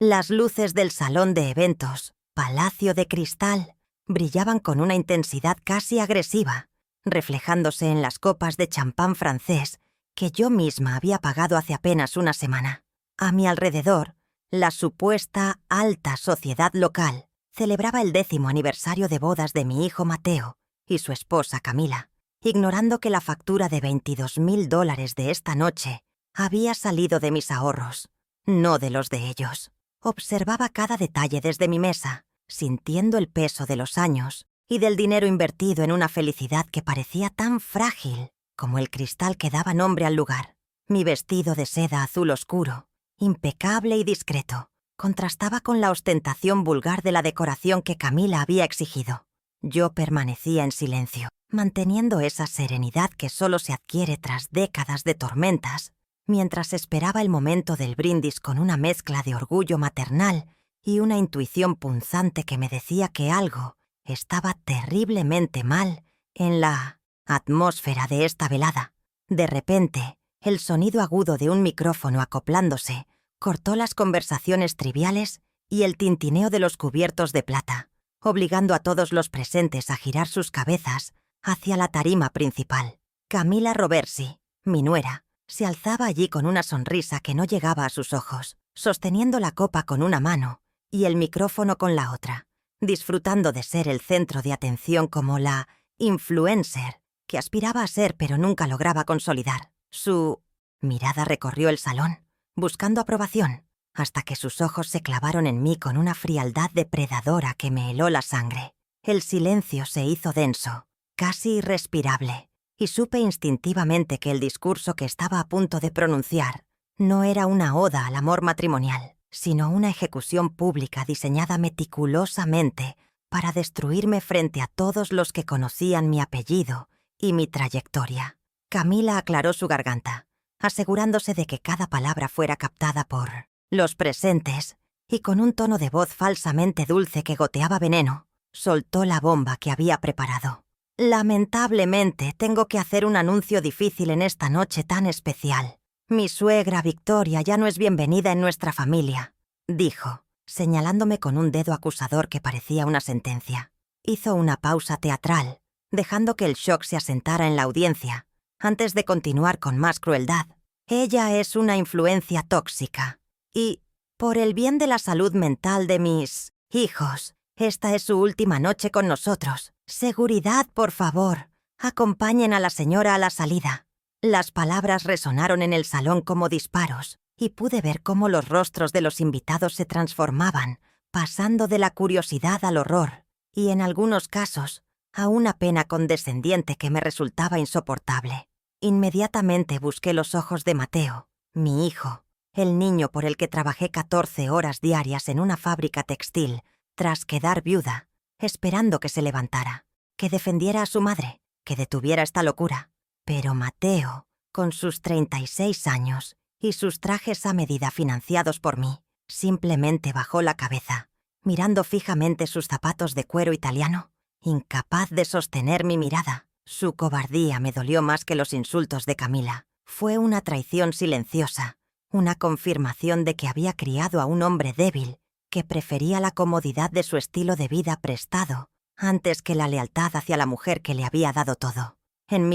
Las luces del salón de eventos, Palacio de Cristal, brillaban con una intensidad casi agresiva, reflejándose en las copas de champán francés que yo misma había pagado hace apenas una semana. A mi alrededor, la supuesta alta sociedad local celebraba el 10º aniversario de bodas de mi hijo Mateo y su esposa Camila, ignorando que la factura de $22.000 de esta noche había salido de mis ahorros, no de los de ellos. Observaba cada detalle desde mi mesa, sintiendo el peso de los años y del dinero invertido en una felicidad que parecía tan frágil como el cristal que daba nombre al lugar. Mi vestido de seda azul oscuro, impecable y discreto, contrastaba con la ostentación vulgar de la decoración que Camila había exigido. Yo permanecía en silencio, manteniendo esa serenidad que solo se adquiere tras décadas de tormentas, mientras esperaba el momento del brindis con una mezcla de orgullo maternal y una intuición punzante que me decía que algo estaba terriblemente mal en la atmósfera de esta velada. De repente, el sonido agudo de un micrófono acoplándose cortó las conversaciones triviales y el tintineo de los cubiertos de plata, obligando a todos los presentes a girar sus cabezas hacia la tarima principal. Camila Roversi, mi nuera, se alzaba allí con una sonrisa que no llegaba a sus ojos, sosteniendo la copa con una mano y el micrófono con la otra, disfrutando de ser el centro de atención como la influencer que aspiraba a ser pero nunca lograba consolidar. Su mirada recorrió el salón, buscando aprobación, hasta que sus ojos se clavaron en mí con una frialdad depredadora que me heló la sangre. El silencio se hizo denso, casi irrespirable, y supe instintivamente que el discurso que estaba a punto de pronunciar no era una oda al amor matrimonial, sino una ejecución pública diseñada meticulosamente para destruirme frente a todos los que conocían mi apellido y mi trayectoria. Camila aclaró su garganta, asegurándose de que cada palabra fuera captada por los presentes, y con un tono de voz falsamente dulce que goteaba veneno, soltó la bomba que había preparado. Lamentablemente, tengo que hacer un anuncio difícil en esta noche tan especial. Mi suegra Victoria ya no es bienvenida en nuestra familia, dijo, señalándome con un dedo acusador que parecía una sentencia. Hizo una pausa teatral, dejando que el shock se asentara en la audiencia, antes de continuar con más crueldad. Ella es una influencia tóxica. Y, por el bien de la salud mental de mis hijos, esta es su última noche con nosotros. Seguridad, por favor. Acompañen a la señora a la salida. Las palabras resonaron en el salón como disparos, y pude ver cómo los rostros de los invitados se transformaban, pasando de la curiosidad al horror, y en algunos casos, a una pena condescendiente que me resultaba insoportable. Inmediatamente busqué los ojos de Mateo, mi hijo, el niño por el que trabajé 14 horas diarias en una fábrica textil, tras quedar viuda, esperando que se levantara, que defendiera a su madre, que detuviera esta locura. Pero Mateo, con sus 36 años y sus trajes a medida financiados por mí, simplemente bajó la cabeza, mirando fijamente sus zapatos de cuero italiano, incapaz de sostener mi mirada. Su cobardía me dolió más que los insultos de Camila. Fue una traición silenciosa, una confirmación de que había criado a un hombre débil que prefería la comodidad de su estilo de vida prestado antes que la lealtad hacia la mujer que le había dado todo. En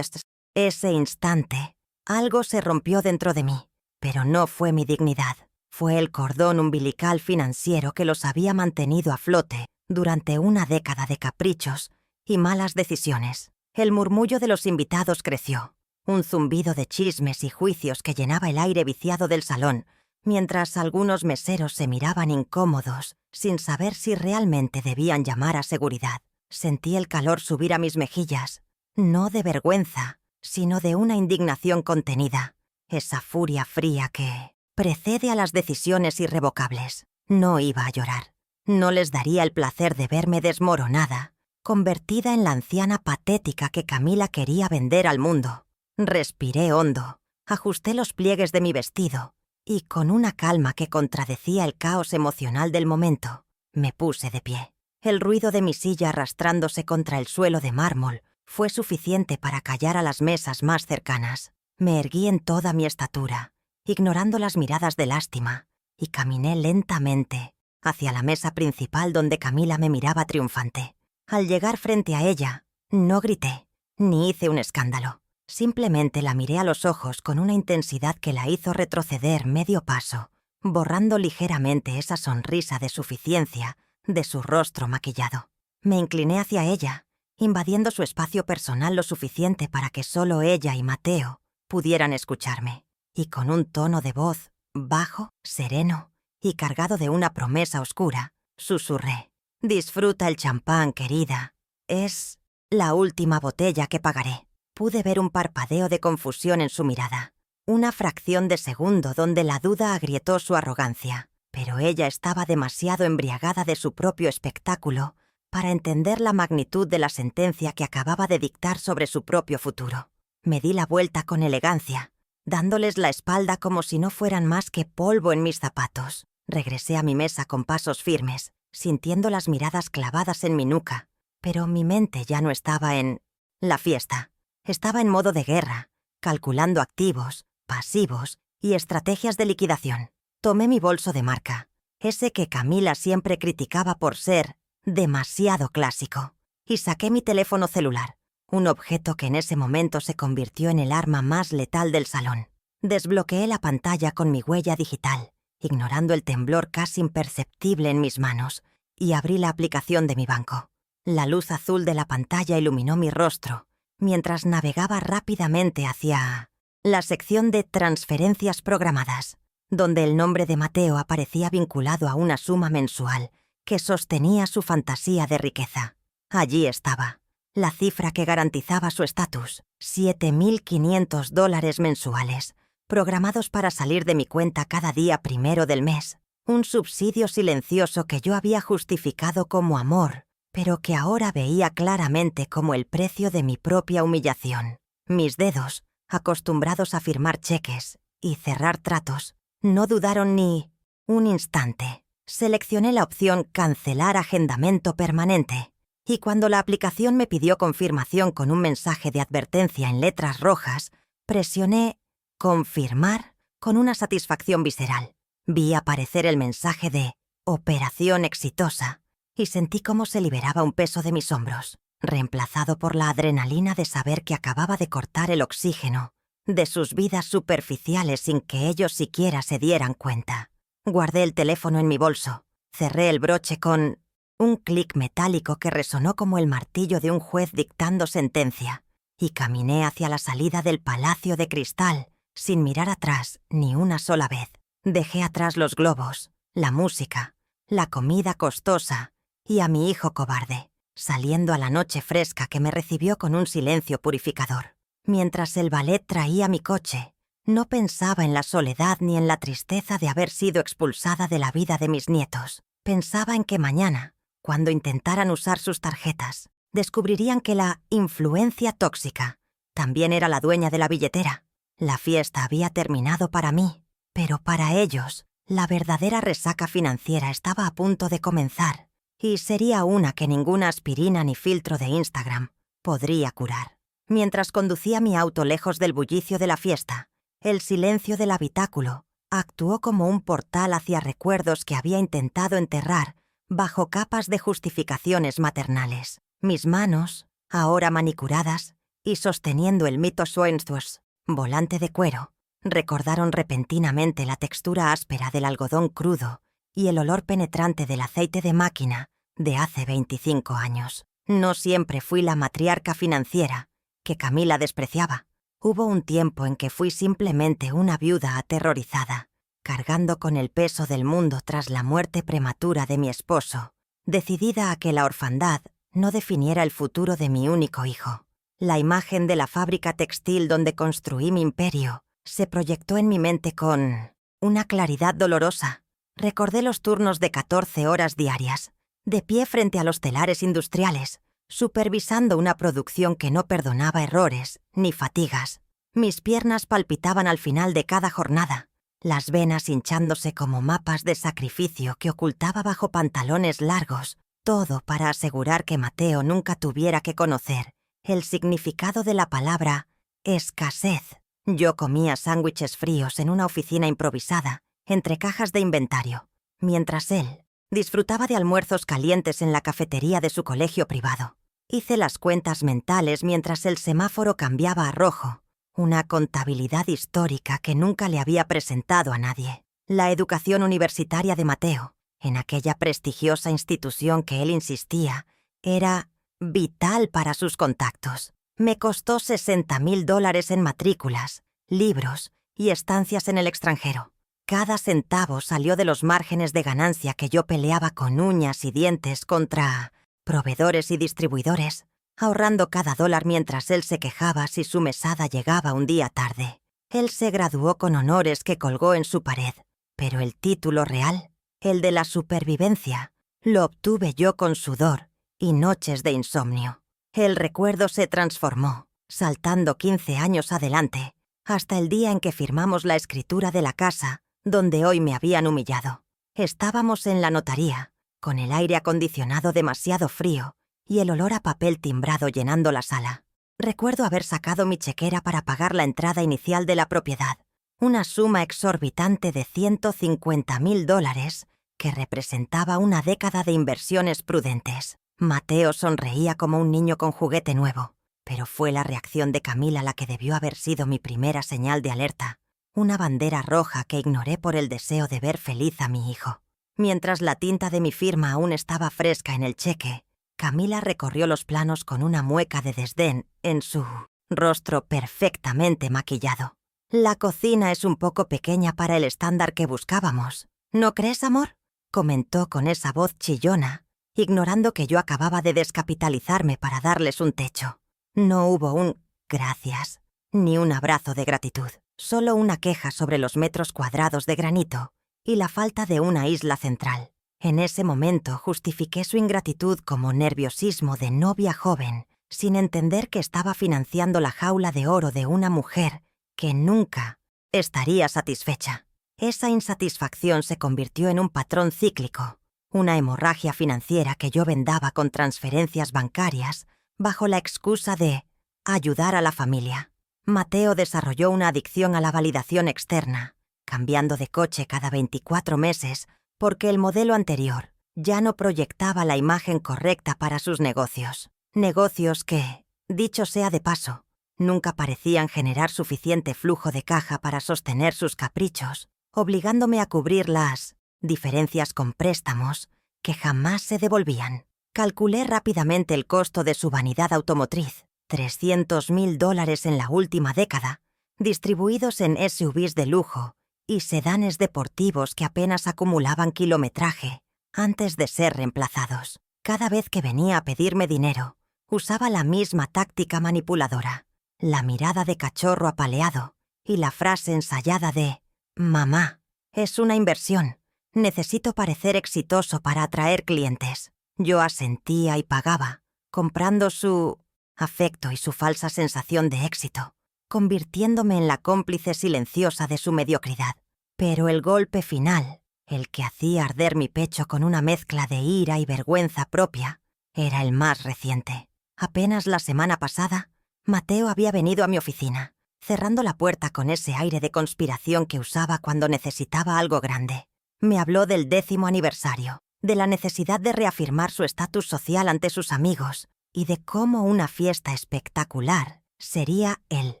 ese instante, algo se rompió dentro de mí, pero no fue mi dignidad. Fue el cordón umbilical financiero que los había mantenido a flote durante una década de caprichos y malas decisiones. El murmullo de los invitados creció, un zumbido de chismes y juicios que llenaba el aire viciado del salón, mientras algunos meseros se miraban incómodos, sin saber si realmente debían llamar a seguridad. Sentí el calor subir a mis mejillas, no de vergüenza, sino de una indignación contenida, esa furia fría que precede a las decisiones irrevocables. No iba a llorar. No les daría el placer de verme desmoronada, convertida en la anciana patética que Camila quería vender al mundo. Respiré hondo, ajusté los pliegues de mi vestido y, con una calma que contradecía el caos emocional del momento, me puse de pie. El ruido de mi silla arrastrándose contra el suelo de mármol fue suficiente para callar a las mesas más cercanas. Me erguí en toda mi estatura, ignorando las miradas de lástima y caminé lentamente hacia la mesa principal donde Camila me miraba triunfante. Al llegar frente a ella, no grité, ni hice un escándalo. Simplemente la miré a los ojos con una intensidad que la hizo retroceder medio paso, borrando ligeramente esa sonrisa de suficiencia de su rostro maquillado. Me incliné hacia ella, invadiendo su espacio personal lo suficiente para que solo ella y Mateo pudieran escucharme, y con un tono de voz bajo, sereno y cargado de una promesa oscura, susurré: «Disfruta el champán, querida. Es la última botella que pagaré». Pude ver un parpadeo de confusión en su mirada, una fracción de segundo donde la duda agrietó su arrogancia, pero ella estaba demasiado embriagada de su propio espectáculo para entender la magnitud de la sentencia que acababa de dictar sobre su propio futuro. Me di la vuelta con elegancia, dándoles la espalda como si no fueran más que polvo en mis zapatos. Regresé a mi mesa con pasos firmes, sintiendo las miradas clavadas en mi nuca, pero mi mente ya no estaba en la fiesta. Estaba en modo de guerra, calculando activos, pasivos y estrategias de liquidación. Tomé mi bolso de marca, ese que Camila siempre criticaba por ser demasiado clásico, y saqué mi teléfono celular, un objeto que en ese momento se convirtió en el arma más letal del salón. Desbloqueé la pantalla con mi huella digital, ignorando el temblor casi imperceptible en mis manos, y abrí la aplicación de mi banco. La luz azul de la pantalla iluminó mi rostro, mientras navegaba rápidamente hacia la sección de transferencias programadas, donde el nombre de Mateo aparecía vinculado a una suma mensual que sostenía su fantasía de riqueza. Allí estaba, la cifra que garantizaba su estatus: $7.500 mensuales, programados para salir de mi cuenta cada día primero del mes. Un subsidio silencioso que yo había justificado como amor, pero que ahora veía claramente como el precio de mi propia humillación. Mis dedos, acostumbrados a firmar cheques y cerrar tratos, no dudaron ni un instante. Seleccioné la opción «Cancelar agendamiento permanente», y cuando la aplicación me pidió confirmación con un mensaje de advertencia en letras rojas, presioné «Confirmar» con una satisfacción visceral. Vi aparecer el mensaje de «Operación exitosa», y sentí cómo se liberaba un peso de mis hombros, reemplazado por la adrenalina de saber que acababa de cortar el oxígeno de sus vidas superficiales sin que ellos siquiera se dieran cuenta. Guardé el teléfono en mi bolso, cerré el broche con un clic metálico que resonó como el martillo de un juez dictando sentencia, y caminé hacia la salida del Palacio de Cristal, sin mirar atrás ni una sola vez. Dejé atrás los globos, la música, la comida costosa y a mi hijo cobarde, saliendo a la noche fresca que me recibió con un silencio purificador. Mientras el ballet traía mi coche, no pensaba en la soledad ni en la tristeza de haber sido expulsada de la vida de mis nietos. Pensaba en que mañana, cuando intentaran usar sus tarjetas, descubrirían que la influencia tóxica también era la dueña de la billetera. La fiesta había terminado para mí, pero para ellos, la verdadera resaca financiera estaba a punto de comenzar, y sería una que ninguna aspirina ni filtro de Instagram podría curar. Mientras conducía mi auto lejos del bullicio de la fiesta, el silencio del habitáculo actuó como un portal hacia recuerdos que había intentado enterrar bajo capas de justificaciones maternales. Mis manos, ahora manicuradas y sosteniendo el Mythos Schweinsteigs, volante de cuero, recordaron repentinamente la textura áspera del algodón crudo y el olor penetrante del aceite de máquina de hace 25 años. No siempre fui la matriarca financiera que Camila despreciaba. Hubo un tiempo en que fui simplemente una viuda aterrorizada, cargando con el peso del mundo tras la muerte prematura de mi esposo, decidida a que la orfandad no definiera el futuro de mi único hijo. La imagen de la fábrica textil donde construí mi imperio se proyectó en mi mente con una claridad dolorosa. Recordé los turnos de 14 horas diarias, de pie frente a los telares industriales, supervisando una producción que no perdonaba errores ni fatigas. Mis piernas palpitaban al final de cada jornada, las venas hinchándose como mapas de sacrificio que ocultaba bajo pantalones largos, todo para asegurar que Mateo nunca tuviera que conocer el significado de la palabra escasez. Yo comía sándwiches fríos en una oficina improvisada entre cajas de inventario, mientras él disfrutaba de almuerzos calientes en la cafetería de su colegio privado. Hice las cuentas mentales mientras el semáforo cambiaba a rojo, una contabilidad histórica que nunca le había presentado a nadie. La educación universitaria de Mateo, en aquella prestigiosa institución que él insistía, era vital para sus contactos. Me costó $60,000 en matrículas, libros y estancias en el extranjero. Cada centavo salió de los márgenes de ganancia que yo peleaba con uñas y dientes contra proveedores y distribuidores, ahorrando cada dólar mientras él se quejaba si su mesada llegaba un día tarde. Él se graduó con honores que colgó en su pared, pero el título real, el de la supervivencia, lo obtuve yo con sudor y noches de insomnio. El recuerdo se transformó, saltando 15 años adelante, hasta el día en que firmamos la escritura de la casa donde hoy me habían humillado. Estábamos en la notaría, con el aire acondicionado demasiado frío y el olor a papel timbrado llenando la sala. Recuerdo haber sacado mi chequera para pagar la entrada inicial de la propiedad, una suma exorbitante de $150,000 que representaba una década de inversiones prudentes. Mateo sonreía como un niño con juguete nuevo, pero fue la reacción de Camila la que debió haber sido mi primera señal de alerta, una bandera roja que ignoré por el deseo de ver feliz a mi hijo. Mientras la tinta de mi firma aún estaba fresca en el cheque, Camila recorrió los planos con una mueca de desdén en su rostro perfectamente maquillado. «La cocina es un poco pequeña para el estándar que buscábamos, ¿no crees, amor?», comentó con esa voz chillona, ignorando que yo acababa de descapitalizarme para darles un techo. No hubo un «gracias», ni un abrazo de gratitud, solo una queja sobre los metros cuadrados de granito y la falta de una isla central. En ese momento justifiqué su ingratitud como nerviosismo de novia joven, sin entender que estaba financiando la jaula de oro de una mujer que nunca estaría satisfecha. Esa insatisfacción se convirtió en un patrón cíclico, una hemorragia financiera que yo vendaba con transferencias bancarias bajo la excusa de ayudar a la familia. Mateo desarrolló una adicción a la validación externa, cambiando de coche cada 24 meses porque el modelo anterior ya no proyectaba la imagen correcta para sus negocios. Negocios que, dicho sea de paso, nunca parecían generar suficiente flujo de caja para sostener sus caprichos, obligándome a cubrir las diferencias con préstamos que jamás se devolvían. Calculé rápidamente el costo de su vanidad automotriz, $300,000 en la última década, distribuidos en SUVs de lujo y sedanes deportivos que apenas acumulaban kilometraje antes de ser reemplazados. Cada vez que venía a pedirme dinero, usaba la misma táctica manipuladora, la mirada de cachorro apaleado y la frase ensayada de «Mamá, es una inversión, necesito parecer exitoso para atraer clientes». Yo asentía y pagaba, comprando su afecto y su falsa sensación de éxito, convirtiéndome en la cómplice silenciosa de su mediocridad. Pero el golpe final, el que hacía arder mi pecho con una mezcla de ira y vergüenza propia, era el más reciente. Apenas la semana pasada, Mateo había venido a mi oficina, cerrando la puerta con ese aire de conspiración que usaba cuando necesitaba algo grande. Me habló del 10º aniversario, de la necesidad de reafirmar su estatus social ante sus amigos y de cómo una fiesta espectacular sería el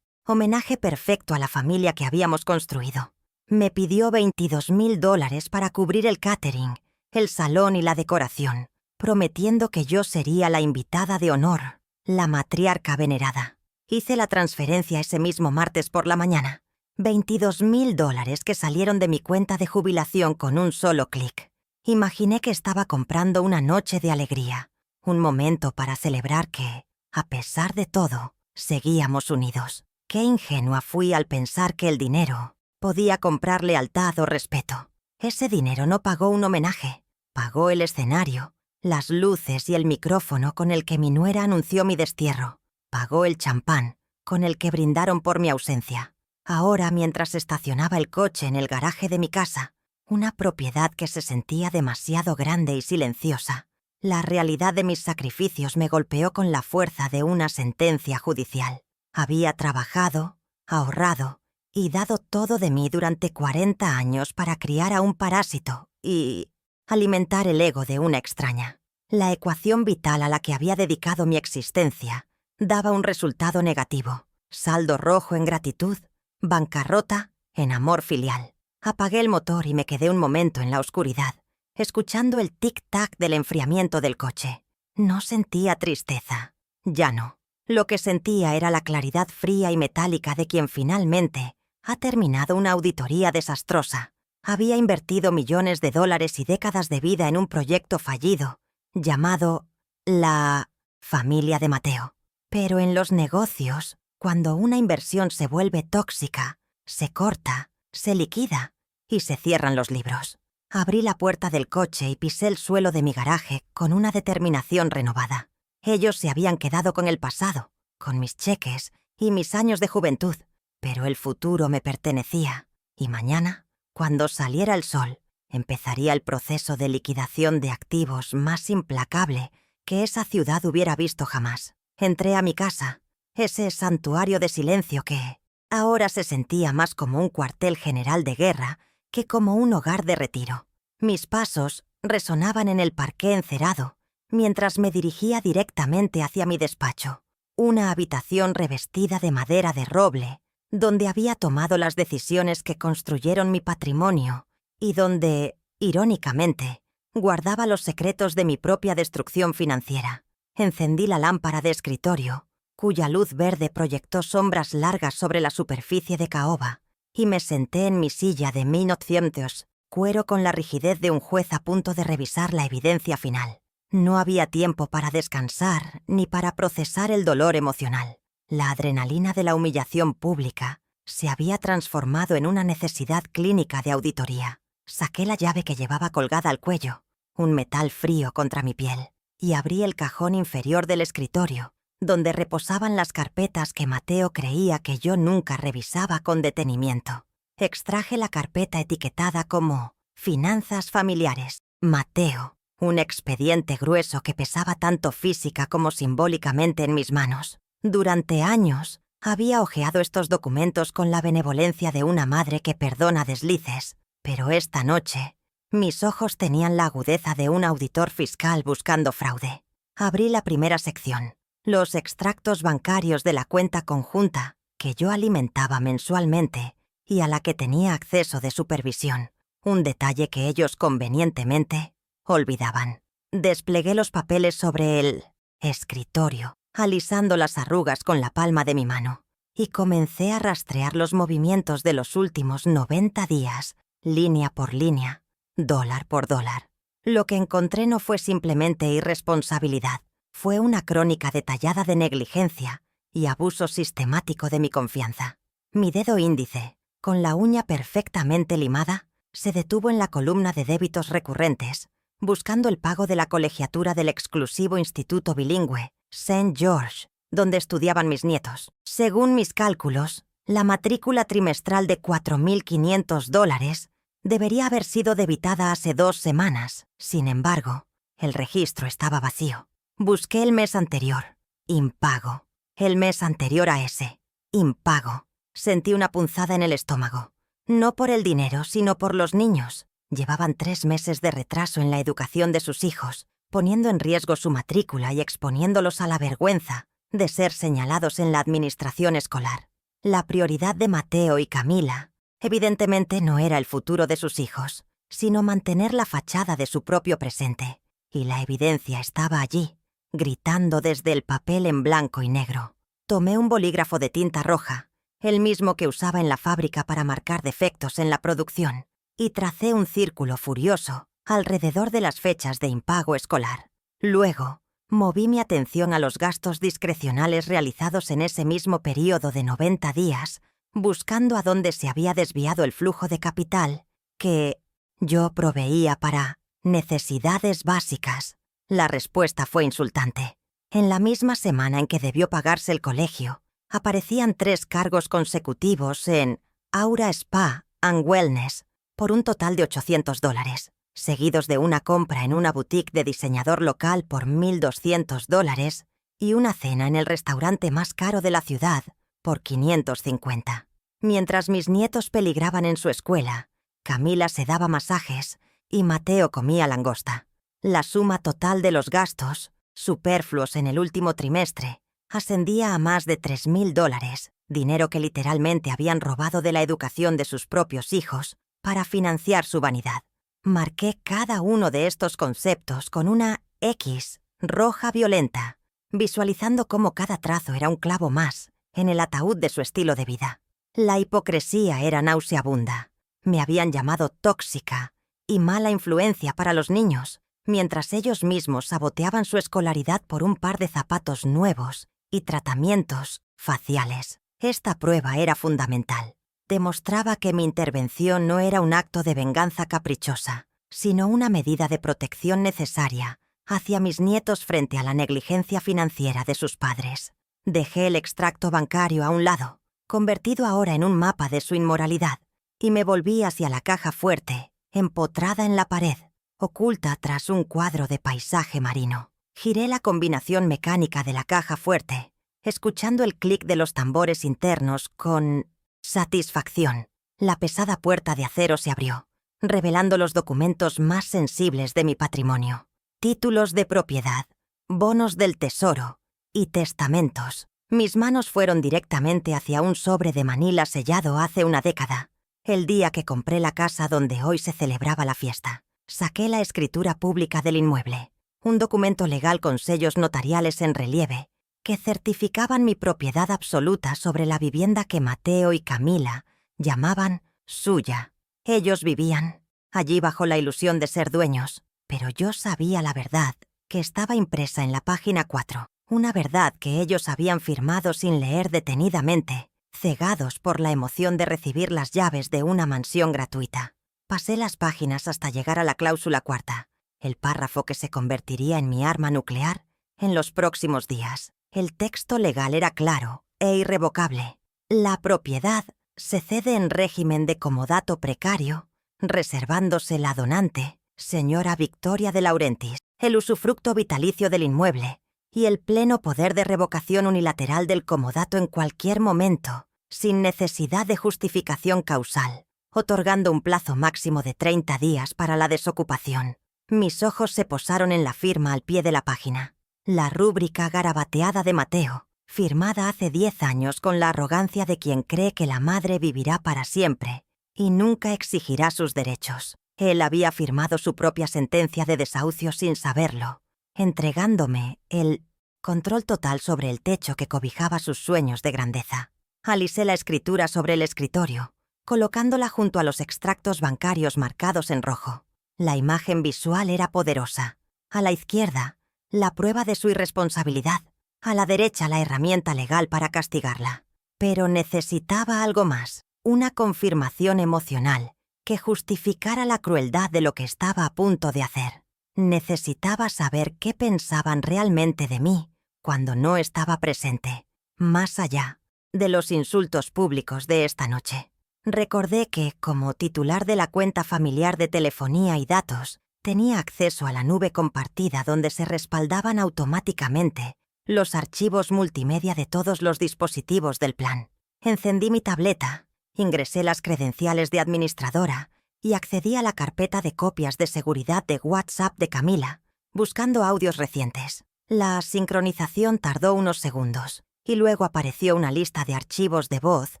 homenaje perfecto a la familia que habíamos construido. Me pidió $22,000 para cubrir el catering, el salón y la decoración, prometiendo que yo sería la invitada de honor, la matriarca venerada. Hice la transferencia ese mismo martes por la mañana. $22,000 que salieron de mi cuenta de jubilación con un solo clic. Imaginé que estaba comprando una noche de alegría, un momento para celebrar que, a pesar de todo, seguíamos unidos. Qué ingenua fui al pensar que el dinero podía comprar lealtad o respeto. Ese dinero no pagó un homenaje, pagó el escenario, las luces y el micrófono con el que mi nuera anunció mi destierro, pagó el champán con el que brindaron por mi ausencia. Ahora, mientras estacionaba el coche en el garaje de mi casa, una propiedad que se sentía demasiado grande y silenciosa, la realidad de mis sacrificios me golpeó con la fuerza de una sentencia judicial. Había trabajado, ahorrado y dado todo de mí durante 40 años para criar a un parásito y alimentar el ego de una extraña. La ecuación vital a la que había dedicado mi existencia daba un resultado negativo. Saldo rojo en gratitud, bancarrota en amor filial. Apagué el motor y me quedé un momento en la oscuridad, escuchando el tic-tac del enfriamiento del coche. No sentía tristeza. Ya no. Lo que sentía era la claridad fría y metálica de quien finalmente ha terminado una auditoría desastrosa. Había invertido millones de dólares y décadas de vida en un proyecto fallido, llamado la familia de Mateo. Pero en los negocios, cuando una inversión se vuelve tóxica, se corta, se liquida y se cierran los libros. Abrí la puerta del coche y pisé el suelo de mi garaje con una determinación renovada. Ellos se habían quedado con el pasado, con mis cheques y mis años de juventud, pero el futuro me pertenecía, y mañana, cuando saliera el sol, empezaría el proceso de liquidación de activos más implacable que esa ciudad hubiera visto jamás. Entré a mi casa, ese santuario de silencio que ahora se sentía más como un cuartel general de guerra que como un hogar de retiro. Mis pasos resonaban en el parqué encerado mientras me dirigía directamente hacia mi despacho, una habitación revestida de madera de roble, donde había tomado las decisiones que construyeron mi patrimonio y donde, irónicamente, guardaba los secretos de mi propia destrucción financiera. Encendí la lámpara de escritorio, cuya luz verde proyectó sombras largas sobre la superficie de caoba, y me senté en mi silla de 1900, cuero con la rigidez de un juez a punto de revisar la evidencia final. No había tiempo para descansar ni para procesar el dolor emocional. La adrenalina de la humillación pública se había transformado en una necesidad clínica de auditoría. Saqué la llave que llevaba colgada al cuello, un metal frío contra mi piel, y abrí el cajón inferior del escritorio, donde reposaban las carpetas que Mateo creía que yo nunca revisaba con detenimiento. Extraje la carpeta etiquetada como Finanzas Familiares. Mateo. Un expediente grueso que pesaba tanto física como simbólicamente en mis manos. Durante años había hojeado estos documentos con la benevolencia de una madre que perdona deslices, pero esta noche mis ojos tenían la agudeza de un auditor fiscal buscando fraude. Abrí la primera sección, los extractos bancarios de la cuenta conjunta que yo alimentaba mensualmente y a la que tenía acceso de supervisión, un detalle que ellos convenientemente olvidaban. Desplegué los papeles sobre el escritorio, alisando las arrugas con la palma de mi mano, y comencé a rastrear los movimientos de los últimos 90 días, línea por línea, dólar por dólar. Lo que encontré no fue simplemente irresponsabilidad, fue una crónica detallada de negligencia y abuso sistemático de mi confianza. Mi dedo índice, con la uña perfectamente limada, se detuvo en la columna de débitos recurrentes, buscando el pago de la colegiatura del exclusivo instituto bilingüe, St. George, donde estudiaban mis nietos. Según mis cálculos, la matrícula trimestral de $4.500 debería haber sido debitada hace 2 semanas. Sin embargo, el registro estaba vacío. Busqué el mes anterior. Impago. El mes anterior a ese. Impago. Sentí una punzada en el estómago. No por el dinero, sino por los niños. Llevaban 3 meses de retraso en la educación de sus hijos, poniendo en riesgo su matrícula y exponiéndolos a la vergüenza de ser señalados en la administración escolar. La prioridad de Mateo y Camila, evidentemente, no era el futuro de sus hijos, sino mantener la fachada de su propio presente. Y la evidencia estaba allí, gritando desde el papel en blanco y negro. Tomé un bolígrafo de tinta roja, el mismo que usaba en la fábrica para marcar defectos en la producción, y tracé un círculo furioso alrededor de las fechas de impago escolar. Luego, moví mi atención a los gastos discrecionales realizados en ese mismo período de 90 días, buscando a dónde se había desviado el flujo de capital que yo proveía para necesidades básicas. La respuesta fue insultante. En la misma semana en que debió pagarse el colegio, aparecían 3 cargos consecutivos en Aura Spa and Wellness, por un total de $800, seguidos de una compra en una boutique de diseñador local por $1.200 y una cena en el restaurante más caro de la ciudad por $550. Mientras mis nietos peligraban en su escuela, Camila se daba masajes y Mateo comía langosta. La suma total de los gastos, superfluos en el último trimestre, ascendía a más de $3.000, dinero que literalmente habían robado de la educación de sus propios hijos para financiar su vanidad. Marqué cada uno de estos conceptos con una X roja violenta, visualizando cómo cada trazo era un clavo más en el ataúd de su estilo de vida. La hipocresía era nauseabunda. Me habían llamado tóxica y mala influencia para los niños, mientras ellos mismos saboteaban su escolaridad por un par de zapatos nuevos y tratamientos faciales. Esta prueba era fundamental. Demostraba que mi intervención no era un acto de venganza caprichosa, sino una medida de protección necesaria hacia mis nietos frente a la negligencia financiera de sus padres. Dejé el extracto bancario a un lado, convertido ahora en un mapa de su inmoralidad, y me volví hacia la caja fuerte, empotrada en la pared, oculta tras un cuadro de paisaje marino. Giré la combinación mecánica de la caja fuerte, escuchando el clic de los tambores internos con satisfacción. La pesada puerta de acero se abrió, revelando los documentos más sensibles de mi patrimonio. Títulos de propiedad, bonos del tesoro y testamentos. Mis manos fueron directamente hacia un sobre de Manila sellado hace una década, el día que compré la casa donde hoy se celebraba la fiesta. Saqué la escritura pública del inmueble, un documento legal con sellos notariales en relieve que certificaban mi propiedad absoluta sobre la vivienda que Mateo y Camila llamaban suya. Ellos vivían allí bajo la ilusión de ser dueños, pero yo sabía la verdad que estaba impresa en la página 4, una verdad que ellos habían firmado sin leer detenidamente, cegados por la emoción de recibir las llaves de una mansión gratuita. Pasé las páginas hasta llegar a la cláusula 4, el párrafo que se convertiría en mi arma nuclear en los próximos días. El texto legal era claro e irrevocable. La propiedad se cede en régimen de comodato precario, reservándose la donante, señora Victoria de Laurentiis, el usufructo vitalicio del inmueble y el pleno poder de revocación unilateral del comodato en cualquier momento, sin necesidad de justificación causal, otorgando un plazo máximo de 30 días para la desocupación. Mis ojos se posaron en la firma al pie de la página. La rúbrica garabateada de Mateo, firmada hace 10 años con la arrogancia de quien cree que la madre vivirá para siempre y nunca exigirá sus derechos. Él había firmado su propia sentencia de desahucio sin saberlo, entregándome el control total sobre el techo que cobijaba sus sueños de grandeza. Alisé la escritura sobre el escritorio, colocándola junto a los extractos bancarios marcados en rojo. La imagen visual era poderosa. A la izquierda, la prueba de su irresponsabilidad. A la derecha, la herramienta legal para castigarla. Pero necesitaba algo más, una confirmación emocional que justificara la crueldad de lo que estaba a punto de hacer. Necesitaba saber qué pensaban realmente de mí cuando no estaba presente, más allá de los insultos públicos de esta noche. Recordé que, como titular de la cuenta familiar de telefonía y datos, tenía acceso a la nube compartida donde se respaldaban automáticamente los archivos multimedia de todos los dispositivos del plan. Encendí mi tableta, ingresé las credenciales de administradora y accedí a la carpeta de copias de seguridad de WhatsApp de Camila, buscando audios recientes. La sincronización tardó unos segundos y luego apareció una lista de archivos de voz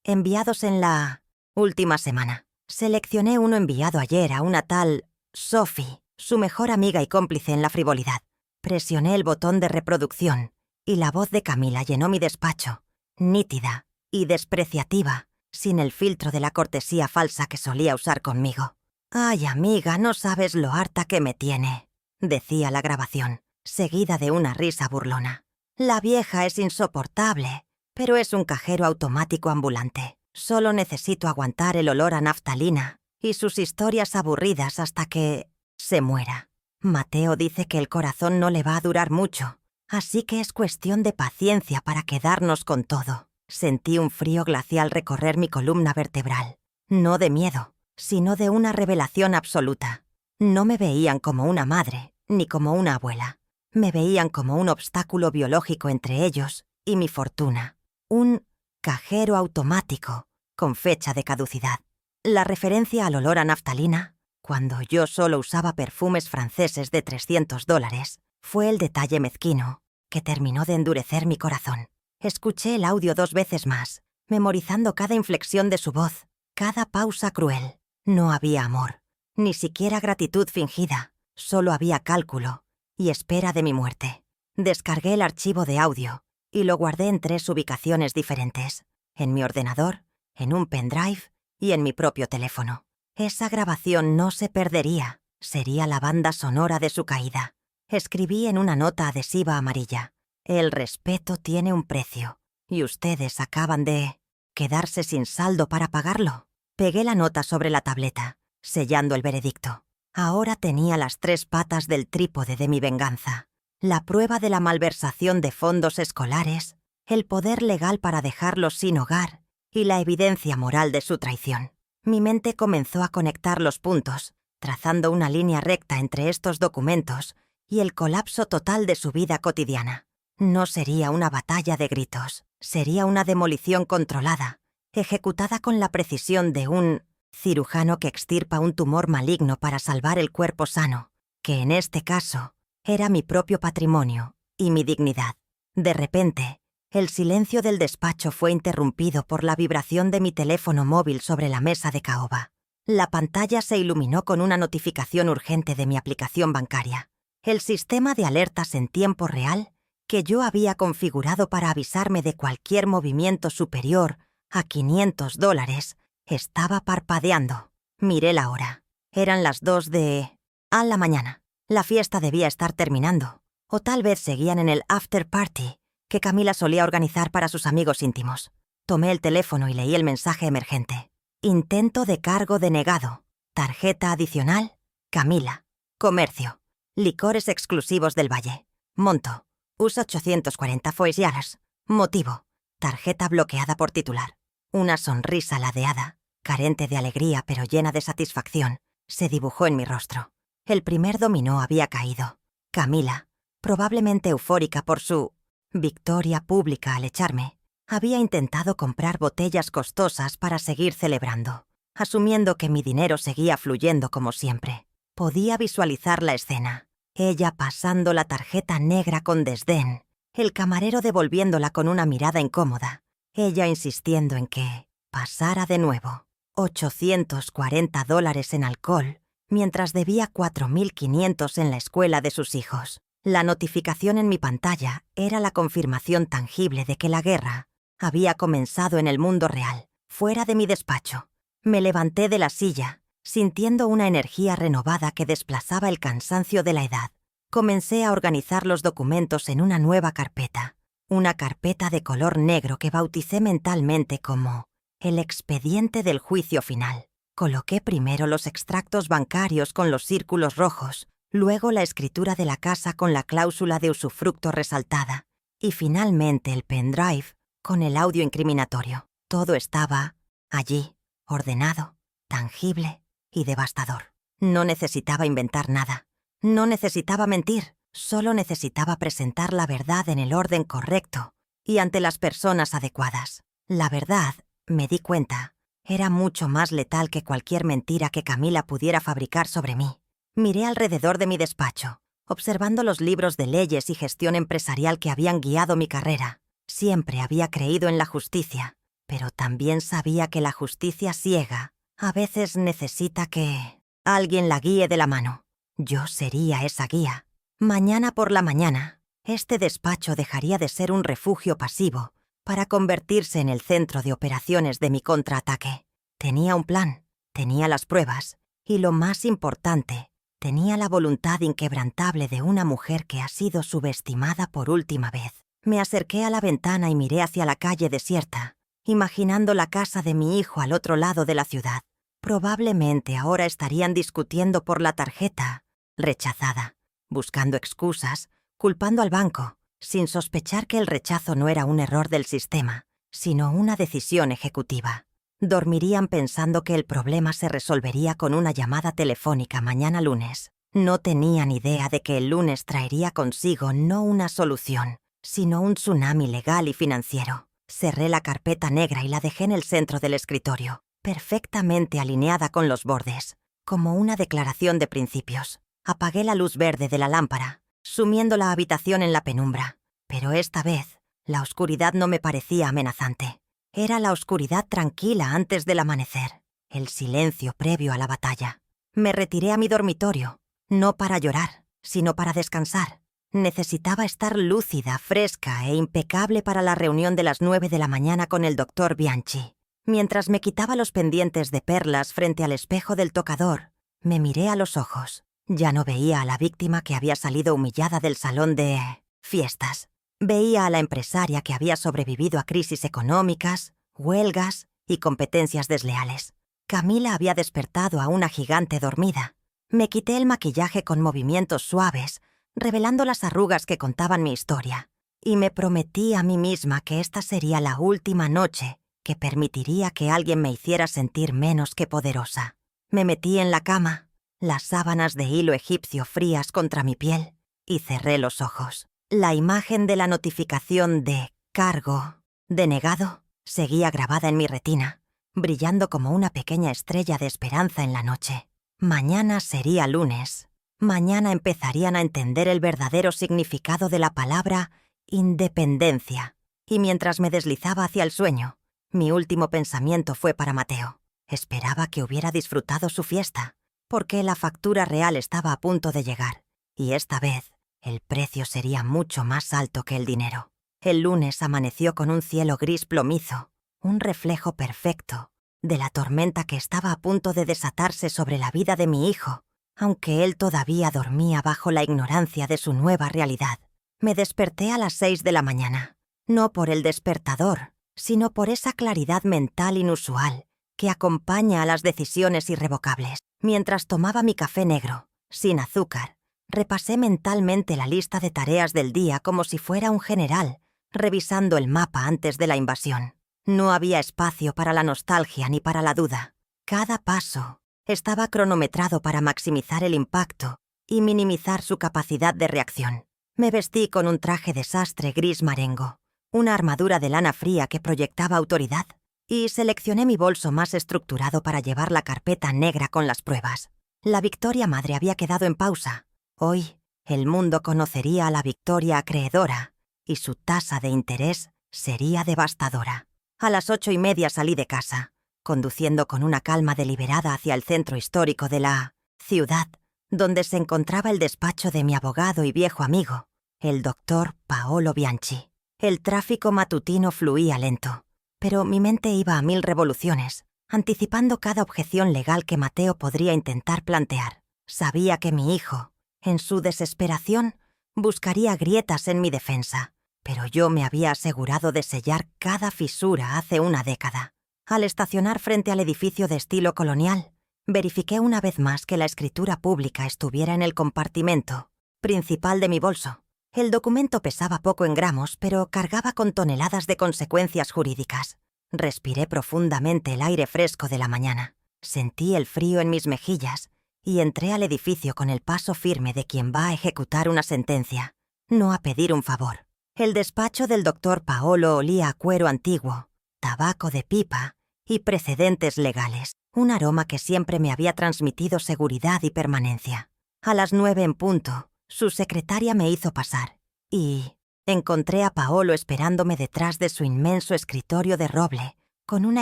enviados en la última semana. Seleccioné uno enviado ayer a una tal Sophie, su mejor amiga y cómplice en la frivolidad. Presioné el botón de reproducción y la voz de Camila llenó mi despacho, nítida y despreciativa, sin el filtro de la cortesía falsa que solía usar conmigo. «Ay, amiga, no sabes lo harta que me tiene», decía la grabación, seguida de una risa burlona. «La vieja es insoportable, pero es un cajero automático ambulante. Solo necesito aguantar el olor a naftalina y sus historias aburridas hasta que se muera. Mateo dice que el corazón no le va a durar mucho, así que es cuestión de paciencia para quedarnos con todo». Sentí un frío glacial recorrer mi columna vertebral, no de miedo, sino de una revelación absoluta. No me veían como una madre, ni como una abuela. Me veían como un obstáculo biológico entre ellos y mi fortuna. Un cajero automático con fecha de caducidad. La referencia al olor a naftalina, cuando yo solo usaba perfumes franceses de $300, fue el detalle mezquino que terminó de endurecer mi corazón. Escuché el audio 2 veces más, memorizando cada inflexión de su voz, cada pausa cruel. No había amor, ni siquiera gratitud fingida, solo había cálculo y espera de mi muerte. Descargué el archivo de audio y lo guardé en 3 ubicaciones diferentes, en mi ordenador, en un pendrive y en mi propio teléfono. Esa grabación no se perdería, sería la banda sonora de su caída. Escribí en una nota adhesiva amarilla: el respeto tiene un precio, y ustedes acaban de quedarse sin saldo para pagarlo. Pegué la nota sobre la tableta, sellando el veredicto. Ahora tenía las 3 patas del trípode de mi venganza: la prueba de la malversación de fondos escolares, el poder legal para dejarlos sin hogar y la evidencia moral de su traición. Mi mente comenzó a conectar los puntos, trazando una línea recta entre estos documentos y el colapso total de su vida cotidiana. No sería una batalla de gritos, sería una demolición controlada, ejecutada con la precisión de un cirujano que extirpa un tumor maligno para salvar el cuerpo sano, que en este caso era mi propio patrimonio y mi dignidad. De repente, el silencio del despacho fue interrumpido por la vibración de mi teléfono móvil sobre la mesa de caoba. La pantalla se iluminó con una notificación urgente de mi aplicación bancaria. El sistema de alertas en tiempo real que yo había configurado para avisarme de cualquier movimiento superior a $500 estaba parpadeando. Miré la hora. Eran las 2 de la mañana. La fiesta debía estar terminando, o tal vez seguían en el after party que Camila solía organizar para sus amigos íntimos. Tomé el teléfono y leí el mensaje emergente: intento de cargo denegado. Tarjeta adicional, Camila. Comercio. Licores exclusivos del Valle. Monto: usa 840 foissiaras. Motivo: tarjeta bloqueada por titular. Una sonrisa ladeada, carente de alegría pero llena de satisfacción, se dibujó en mi rostro. El primer dominó había caído. Camila, probablemente eufórica por su victoria pública al echarme, había intentado comprar botellas costosas para seguir celebrando, asumiendo que mi dinero seguía fluyendo como siempre. Podía visualizar la escena: ella pasando la tarjeta negra con desdén, el camarero devolviéndola con una mirada incómoda, ella insistiendo en que pasara de nuevo. $840 en alcohol, mientras debía 4.500 en la escuela de sus hijos. La notificación en mi pantalla era la confirmación tangible de que la guerra había comenzado en el mundo real, fuera de mi despacho. Me levanté de la silla, sintiendo una energía renovada que desplazaba el cansancio de la edad. Comencé a organizar los documentos en una nueva carpeta, una carpeta de color negro que bauticé mentalmente como el expediente del juicio final. Coloqué primero los extractos bancarios con los círculos rojos, luego la escritura de la casa con la cláusula de usufructo resaltada, y finalmente el pendrive con el audio incriminatorio. Todo estaba allí, ordenado, tangible y devastador. No necesitaba inventar nada. No necesitaba mentir. Solo necesitaba presentar la verdad en el orden correcto y ante las personas adecuadas. La verdad, me di cuenta, era mucho más letal que cualquier mentira que Camila pudiera fabricar sobre mí. Miré alrededor de mi despacho, observando los libros de leyes y gestión empresarial que habían guiado mi carrera. Siempre había creído en la justicia, pero también sabía que la justicia ciega a veces necesita que alguien la guíe de la mano. Yo sería esa guía. Mañana por la mañana, este despacho dejaría de ser un refugio pasivo para convertirse en el centro de operaciones de mi contraataque. Tenía un plan, tenía las pruebas y, lo más importante, tenía la voluntad inquebrantable de una mujer que ha sido subestimada por última vez. Me acerqué a la ventana y miré hacia la calle desierta, imaginando la casa de mi hijo al otro lado de la ciudad. Probablemente ahora estarían discutiendo por la tarjeta rechazada, buscando excusas, culpando al banco, sin sospechar que el rechazo no era un error del sistema, sino una decisión ejecutiva. Dormirían pensando que el problema se resolvería con una llamada telefónica mañana lunes. No tenían idea de que el lunes traería consigo no una solución, sino un tsunami legal y financiero. Cerré la carpeta negra y la dejé en el centro del escritorio, perfectamente alineada con los bordes, como una declaración de principios. Apagué la luz verde de la lámpara, sumiendo la habitación en la penumbra. Pero esta vez, la oscuridad no me parecía amenazante. Era la oscuridad tranquila antes del amanecer, el silencio previo a la batalla. Me retiré a mi dormitorio, no para llorar, sino para descansar. Necesitaba estar lúcida, fresca e impecable para la reunión de las 9 de la mañana con el doctor Bianchi. Mientras me quitaba los pendientes de perlas frente al espejo del tocador, me miré a los ojos. Ya no veía a la víctima que había salido humillada del salón de fiestas. Veía a la empresaria que había sobrevivido a crisis económicas, huelgas y competencias desleales. Camila había despertado a una gigante dormida. Me quité el maquillaje con movimientos suaves, revelando las arrugas que contaban mi historia, y me prometí a mí misma que esta sería la última noche que permitiría que alguien me hiciera sentir menos que poderosa. Me metí en la cama, las sábanas de hilo egipcio frías contra mi piel, y cerré los ojos. La imagen de la notificación de cargo denegado seguía grabada en mi retina, brillando como una pequeña estrella de esperanza en la noche. Mañana sería lunes. Mañana empezarían a entender el verdadero significado de la palabra independencia. Y mientras me deslizaba hacia el sueño, mi último pensamiento fue para Mateo. Esperaba que hubiera disfrutado su fiesta, porque la factura real estaba a punto de llegar, y esta vez el precio sería mucho más alto que el dinero. El lunes amaneció con un cielo gris plomizo, un reflejo perfecto de la tormenta que estaba a punto de desatarse sobre la vida de mi hijo, aunque él todavía dormía bajo la ignorancia de su nueva realidad. Me desperté a las 6 de la mañana, no por el despertador, sino por esa claridad mental inusual que acompaña a las decisiones irrevocables. Mientras tomaba mi café negro, sin azúcar, repasé mentalmente la lista de tareas del día como si fuera un general, revisando el mapa antes de la invasión. No había espacio para la nostalgia ni para la duda. Cada paso estaba cronometrado para maximizar el impacto y minimizar su capacidad de reacción. Me vestí con un traje de sastre gris marengo, una armadura de lana fría que proyectaba autoridad, y seleccioné mi bolso más estructurado para llevar la carpeta negra con las pruebas. La Victoria Madre había quedado en pausa. Hoy, el mundo conocería a la Victoria acreedora, y su tasa de interés sería devastadora. A las 8:30 salí de casa, conduciendo con una calma deliberada hacia el centro histórico de la ciudad, donde se encontraba el despacho de mi abogado y viejo amigo, el doctor Paolo Bianchi. El tráfico matutino fluía lento, pero mi mente iba a 1000 revoluciones, anticipando cada objeción legal que Mateo podría intentar plantear. Sabía que mi hijo, en su desesperación, buscaría grietas en mi defensa, pero yo me había asegurado de sellar cada fisura hace una década. Al estacionar frente al edificio de estilo colonial, verifiqué una vez más que la escritura pública estuviera en el compartimento principal de mi bolso. El documento pesaba poco en gramos, pero cargaba con toneladas de consecuencias jurídicas. Respiré profundamente el aire fresco de la mañana. Sentí el frío en mis mejillas y entré al edificio con el paso firme de quien va a ejecutar una sentencia, no a pedir un favor. El despacho del doctor Paolo olía a cuero antiguo, tabaco de pipa y precedentes legales, un aroma que siempre me había transmitido seguridad y permanencia. A las 9 en punto, su secretaria me hizo pasar, y encontré a Paolo esperándome detrás de su inmenso escritorio de roble, con una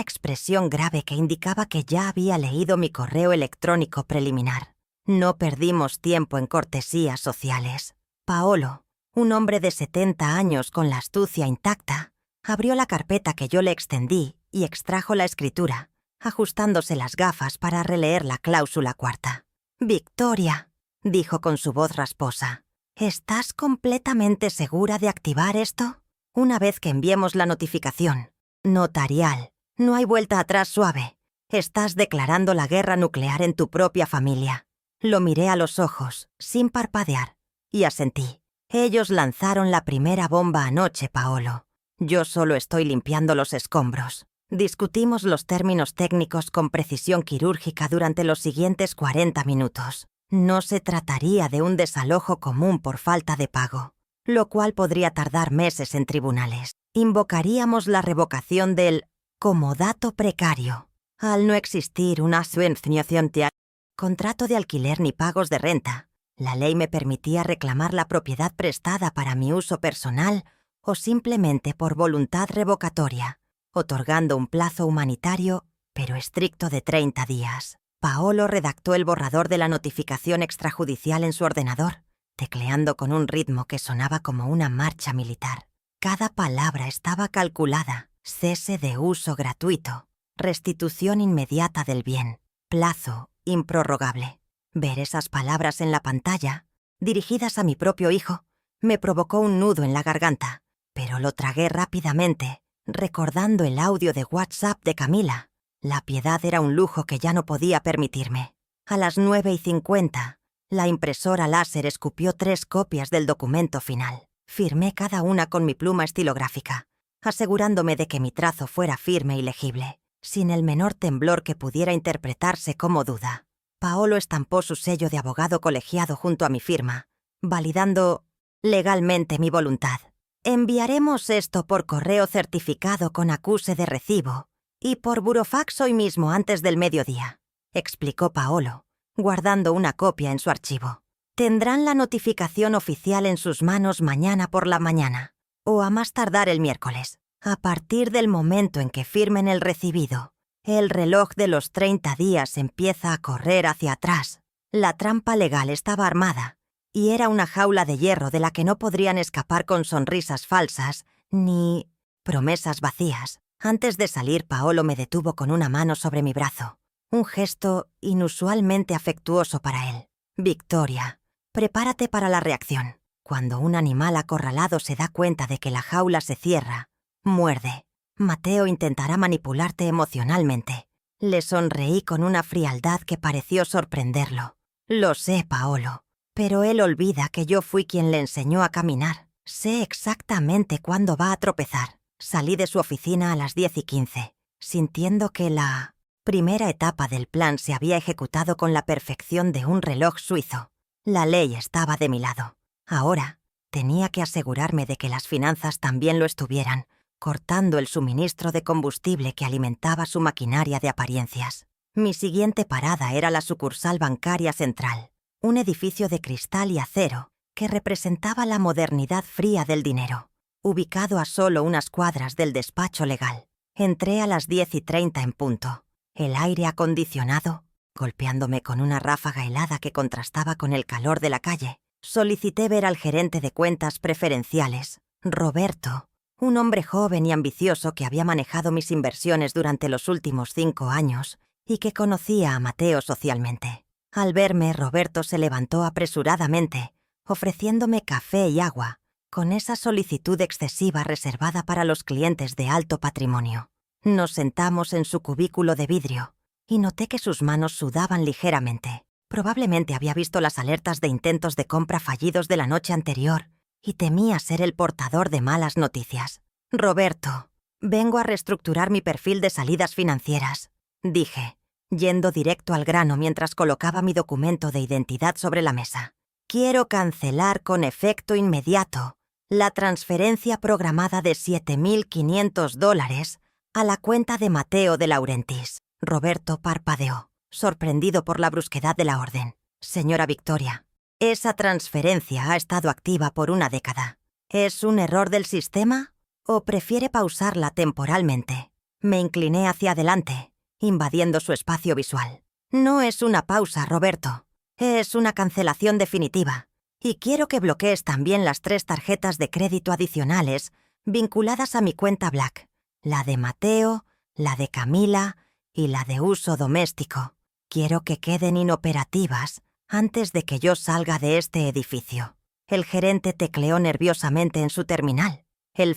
expresión grave que indicaba que ya había leído mi correo electrónico preliminar. No perdimos tiempo en cortesías sociales. Paolo, un hombre de 70 años con la astucia intacta, abrió la carpeta que yo le extendí y extrajo la escritura, ajustándose las gafas para releer la cláusula cuarta. «Victoria», dijo con su voz rasposa, «¿estás completamente segura de activar esto? Una vez que enviemos la notificación notarial, no hay vuelta atrás suave. Estás declarando la guerra nuclear en tu propia familia». Lo miré a los ojos, sin parpadear, y asentí. «Ellos lanzaron la primera bomba anoche, Paolo. Yo solo estoy limpiando los escombros». Discutimos los términos técnicos con precisión quirúrgica durante los siguientes 40 minutos. No se trataría de un desalojo común por falta de pago, lo cual podría tardar meses en tribunales. invocaríamos la revocación del comodato precario. Al no existir una subvención de contrato de alquiler ni pagos de renta, la ley me permitía reclamar la propiedad prestada para mi uso personal o simplemente por voluntad revocatoria, otorgando un plazo humanitario, pero estricto de 30 días. Paolo redactó el borrador de la notificación extrajudicial en su ordenador, tecleando con un ritmo que sonaba como una marcha militar. Cada palabra estaba calculada: cese de uso gratuito, restitución inmediata del bien, plazo improrrogable. Ver esas palabras en la pantalla, dirigidas a mi propio hijo, me provocó un nudo en la garganta, pero lo tragué rápidamente, recordando el audio de WhatsApp de Camila. La piedad era un lujo que ya no podía permitirme. A las 9:50, la impresora láser escupió 3 copias del documento final. Firmé cada una con mi pluma estilográfica, asegurándome de que mi trazo fuera firme y legible, sin el menor temblor que pudiera interpretarse como duda. Paolo estampó su sello de abogado colegiado junto a mi firma, validando legalmente mi voluntad. Enviaremos esto por correo certificado con acuse de recibo y por burofax hoy mismo antes del mediodía, explicó Paolo, guardando una copia en su archivo. Tendrán la notificación oficial en sus manos mañana por la mañana, o a más tardar el miércoles. A partir del momento en que firmen el recibido, el reloj de los 30 días empieza a correr hacia atrás. La trampa legal estaba armada, y era una jaula de hierro de la que no podrían escapar con sonrisas falsas ni promesas vacías. Antes de salir, Paolo me detuvo con una mano sobre mi brazo, un gesto inusualmente afectuoso para él. Victoria, prepárate para la reacción. Cuando un animal acorralado se da cuenta de que la jaula se cierra, muerde. Mateo intentará manipularte emocionalmente. Le sonreí con una frialdad que pareció sorprenderlo. Lo sé, Paolo, pero él olvida que yo fui quien le enseñó a caminar. Sé exactamente cuándo va a tropezar. Salí de su oficina a las 10:15, sintiendo que la primera etapa del plan se había ejecutado con la perfección de un reloj suizo. La ley estaba de mi lado. Ahora tenía que asegurarme de que las finanzas también lo estuvieran, cortando el suministro de combustible que alimentaba su maquinaria de apariencias. Mi siguiente parada era la sucursal bancaria central, un edificio de cristal y acero que representaba la modernidad fría del dinero, ubicado a solo unas cuadras del despacho legal. Entré a las 10:30 en punto. El aire acondicionado, golpeándome con una ráfaga helada que contrastaba con el calor de la calle. Solicité ver al gerente de cuentas preferenciales, Roberto, un hombre joven y ambicioso que había manejado mis inversiones durante los últimos 5 años y que conocía a Mateo socialmente. Al verme, Roberto se levantó apresuradamente, ofreciéndome café y agua, con esa solicitud excesiva reservada para los clientes de alto patrimonio. Nos sentamos en su cubículo de vidrio y noté que sus manos sudaban ligeramente. Probablemente había visto las alertas de intentos de compra fallidos de la noche anterior y temía ser el portador de malas noticias. Roberto, vengo a reestructurar mi perfil de salidas financieras, dije, yendo directo al grano mientras colocaba mi documento de identidad sobre la mesa. Quiero cancelar con efecto inmediato la transferencia programada de $7.500 a la cuenta de Mateo de Laurentiis. Roberto parpadeó, sorprendido por la brusquedad de la orden. Señora Victoria, esa transferencia ha estado activa por 1 década. ¿Es un error del sistema o prefiere pausarla temporalmente? Me incliné hacia adelante, invadiendo su espacio visual. No es una pausa, Roberto. Es una cancelación definitiva. Y quiero que bloquees también las 3 tarjetas de crédito adicionales vinculadas a mi cuenta Black. La de Mateo, la de Camila y la de uso doméstico. Quiero que queden inoperativas antes de que yo salga de este edificio. El gerente tecleó nerviosamente en su terminal. El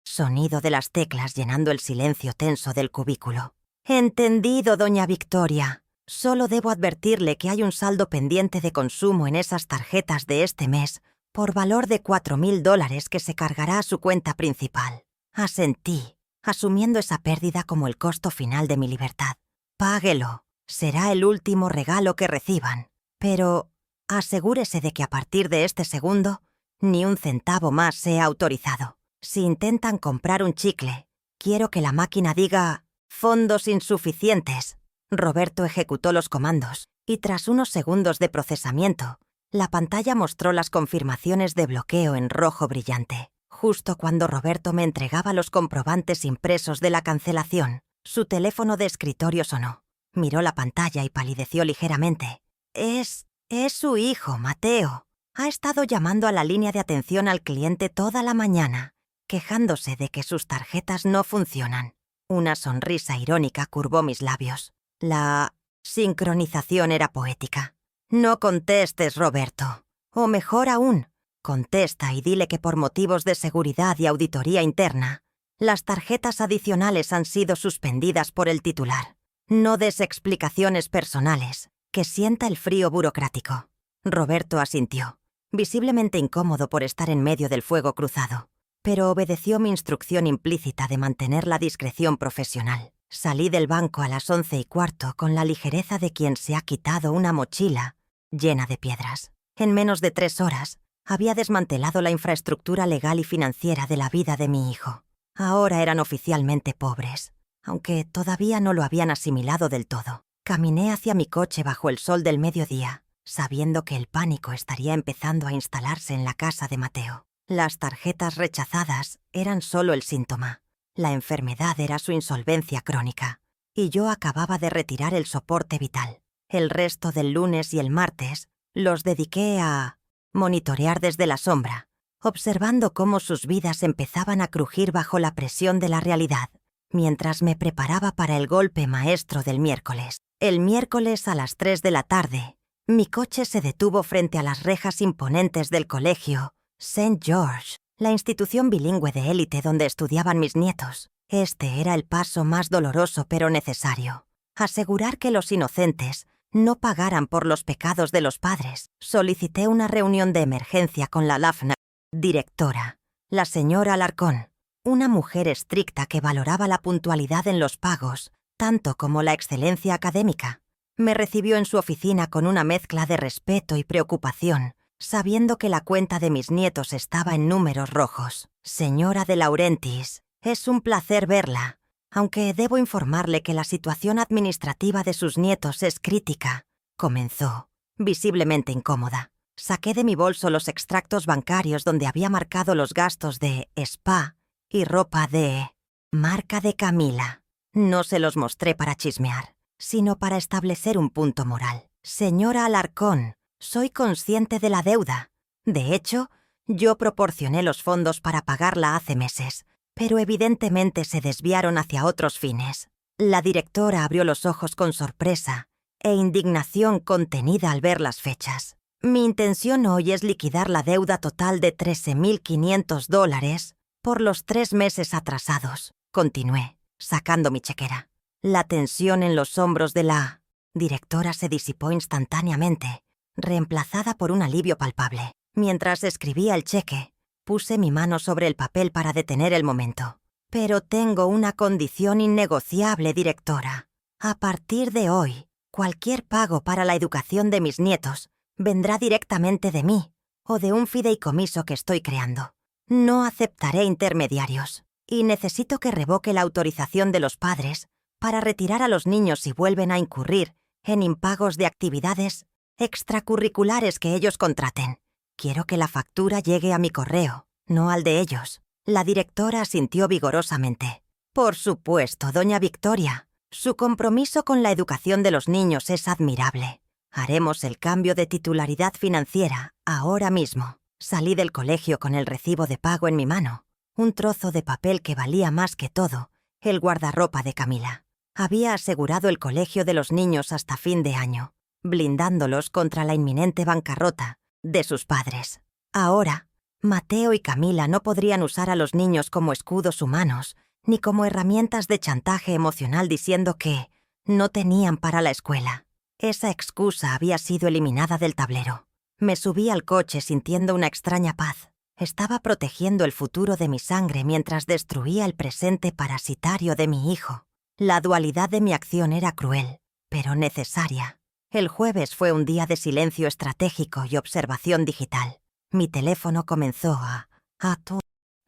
sonido de las teclas llenando el silencio tenso del cubículo. Entendido, doña Victoria. Solo debo advertirle que hay un saldo pendiente de consumo en esas tarjetas de este mes por valor de $4.000 que se cargará a su cuenta principal. Asentí, asumiendo esa pérdida como el costo final de mi libertad. Páguelo. Será el último regalo que reciban. Pero asegúrese de que a partir de este segundo, ni un centavo más sea autorizado. Si intentan comprar un chicle, quiero que la máquina diga «fondos insuficientes». Roberto ejecutó los comandos y tras unos segundos de procesamiento, la pantalla mostró las confirmaciones de bloqueo en rojo brillante. Justo cuando Roberto me entregaba los comprobantes impresos de la cancelación, su teléfono de escritorio sonó. Miró la pantalla y palideció ligeramente. Es su hijo, Mateo. Ha estado llamando a la línea de atención al cliente toda la mañana, quejándose de que sus tarjetas no funcionan. Una sonrisa irónica curvó mis labios. La sincronización era poética. No contestes, Roberto. O mejor aún, contesta y dile que por motivos de seguridad y auditoría interna, las tarjetas adicionales han sido suspendidas por el titular. No des explicaciones personales, que sienta el frío burocrático. Roberto asintió, visiblemente incómodo por estar en medio del fuego cruzado, pero obedeció mi instrucción implícita de mantener la discreción profesional. Salí del banco a las 11:15 con la ligereza de quien se ha quitado una mochila llena de piedras. En menos de 3 horas, había desmantelado la infraestructura legal y financiera de la vida de mi hijo. Ahora eran oficialmente pobres, aunque todavía no lo habían asimilado del todo. Caminé hacia mi coche bajo el sol del mediodía, sabiendo que el pánico estaría empezando a instalarse en la casa de Mateo. Las tarjetas rechazadas eran solo el síntoma. La enfermedad era su insolvencia crónica, y yo acababa de retirar el soporte vital. El resto del lunes y el martes los dediqué a monitorear desde la sombra, observando cómo sus vidas empezaban a crujir bajo la presión de la realidad, mientras me preparaba para el golpe maestro del miércoles. El miércoles a las 3 de la tarde, mi coche se detuvo frente a las rejas imponentes del colegio St. George, la institución bilingüe de élite donde estudiaban mis nietos. Este era el paso más doloroso pero necesario. Asegurar que los inocentes no pagaran por los pecados de los padres. Solicité una reunión de emergencia con la LAFNA directora, la señora Alarcón, una mujer estricta que valoraba la puntualidad en los pagos, tanto como la excelencia académica. Me recibió en su oficina con una mezcla de respeto y preocupación, sabiendo que la cuenta de mis nietos estaba en números rojos. Señora de Laurentiis, es un placer verla, aunque debo informarle que la situación administrativa de sus nietos es crítica, comenzó, visiblemente incómoda. Saqué de mi bolso los extractos bancarios donde había marcado los gastos de spa y ropa de marca de Camila. No se los mostré para chismear, sino para establecer un punto moral. Señora Alarcón, soy consciente de la deuda. De hecho, yo proporcioné los fondos para pagarla hace meses, pero evidentemente se desviaron hacia otros fines. La directora abrió los ojos con sorpresa e indignación contenida al ver las fechas. Mi intención hoy es liquidar la deuda total de $13,500 por los 3 meses atrasados, continué, sacando mi chequera. La tensión en los hombros de la directora se disipó instantáneamente, reemplazada por un alivio palpable. Mientras escribía el cheque, puse mi mano sobre el papel para detener el momento. Pero tengo una condición innegociable, directora. A partir de hoy, cualquier pago para la educación de mis nietos vendrá directamente de mí o de un fideicomiso que estoy creando. No aceptaré intermediarios y necesito que revoque la autorización de los padres para retirar a los niños si vuelven a incurrir en impagos de actividades extracurriculares que ellos contraten. Quiero que la factura llegue a mi correo, no al de ellos. La directora asintió vigorosamente. Por supuesto, doña Victoria. Su compromiso con la educación de los niños es admirable. Haremos el cambio de titularidad financiera ahora mismo. Salí del colegio con el recibo de pago en mi mano, un trozo de papel que valía más que todo, el guardarropa de Camila. Había asegurado el colegio de los niños hasta fin de año, blindándolos contra la inminente bancarrota de sus padres. Ahora, Mateo y Camila no podrían usar a los niños como escudos humanos, ni como herramientas de chantaje emocional diciendo que no tenían para la escuela. Esa excusa había sido eliminada del tablero. Me subí al coche sintiendo una extraña paz. Estaba protegiendo el futuro de mi sangre mientras destruía el presente parasitario de mi hijo. La dualidad de mi acción era cruel, pero necesaria. El jueves fue un día de silencio estratégico y observación digital. Mi teléfono comenzó a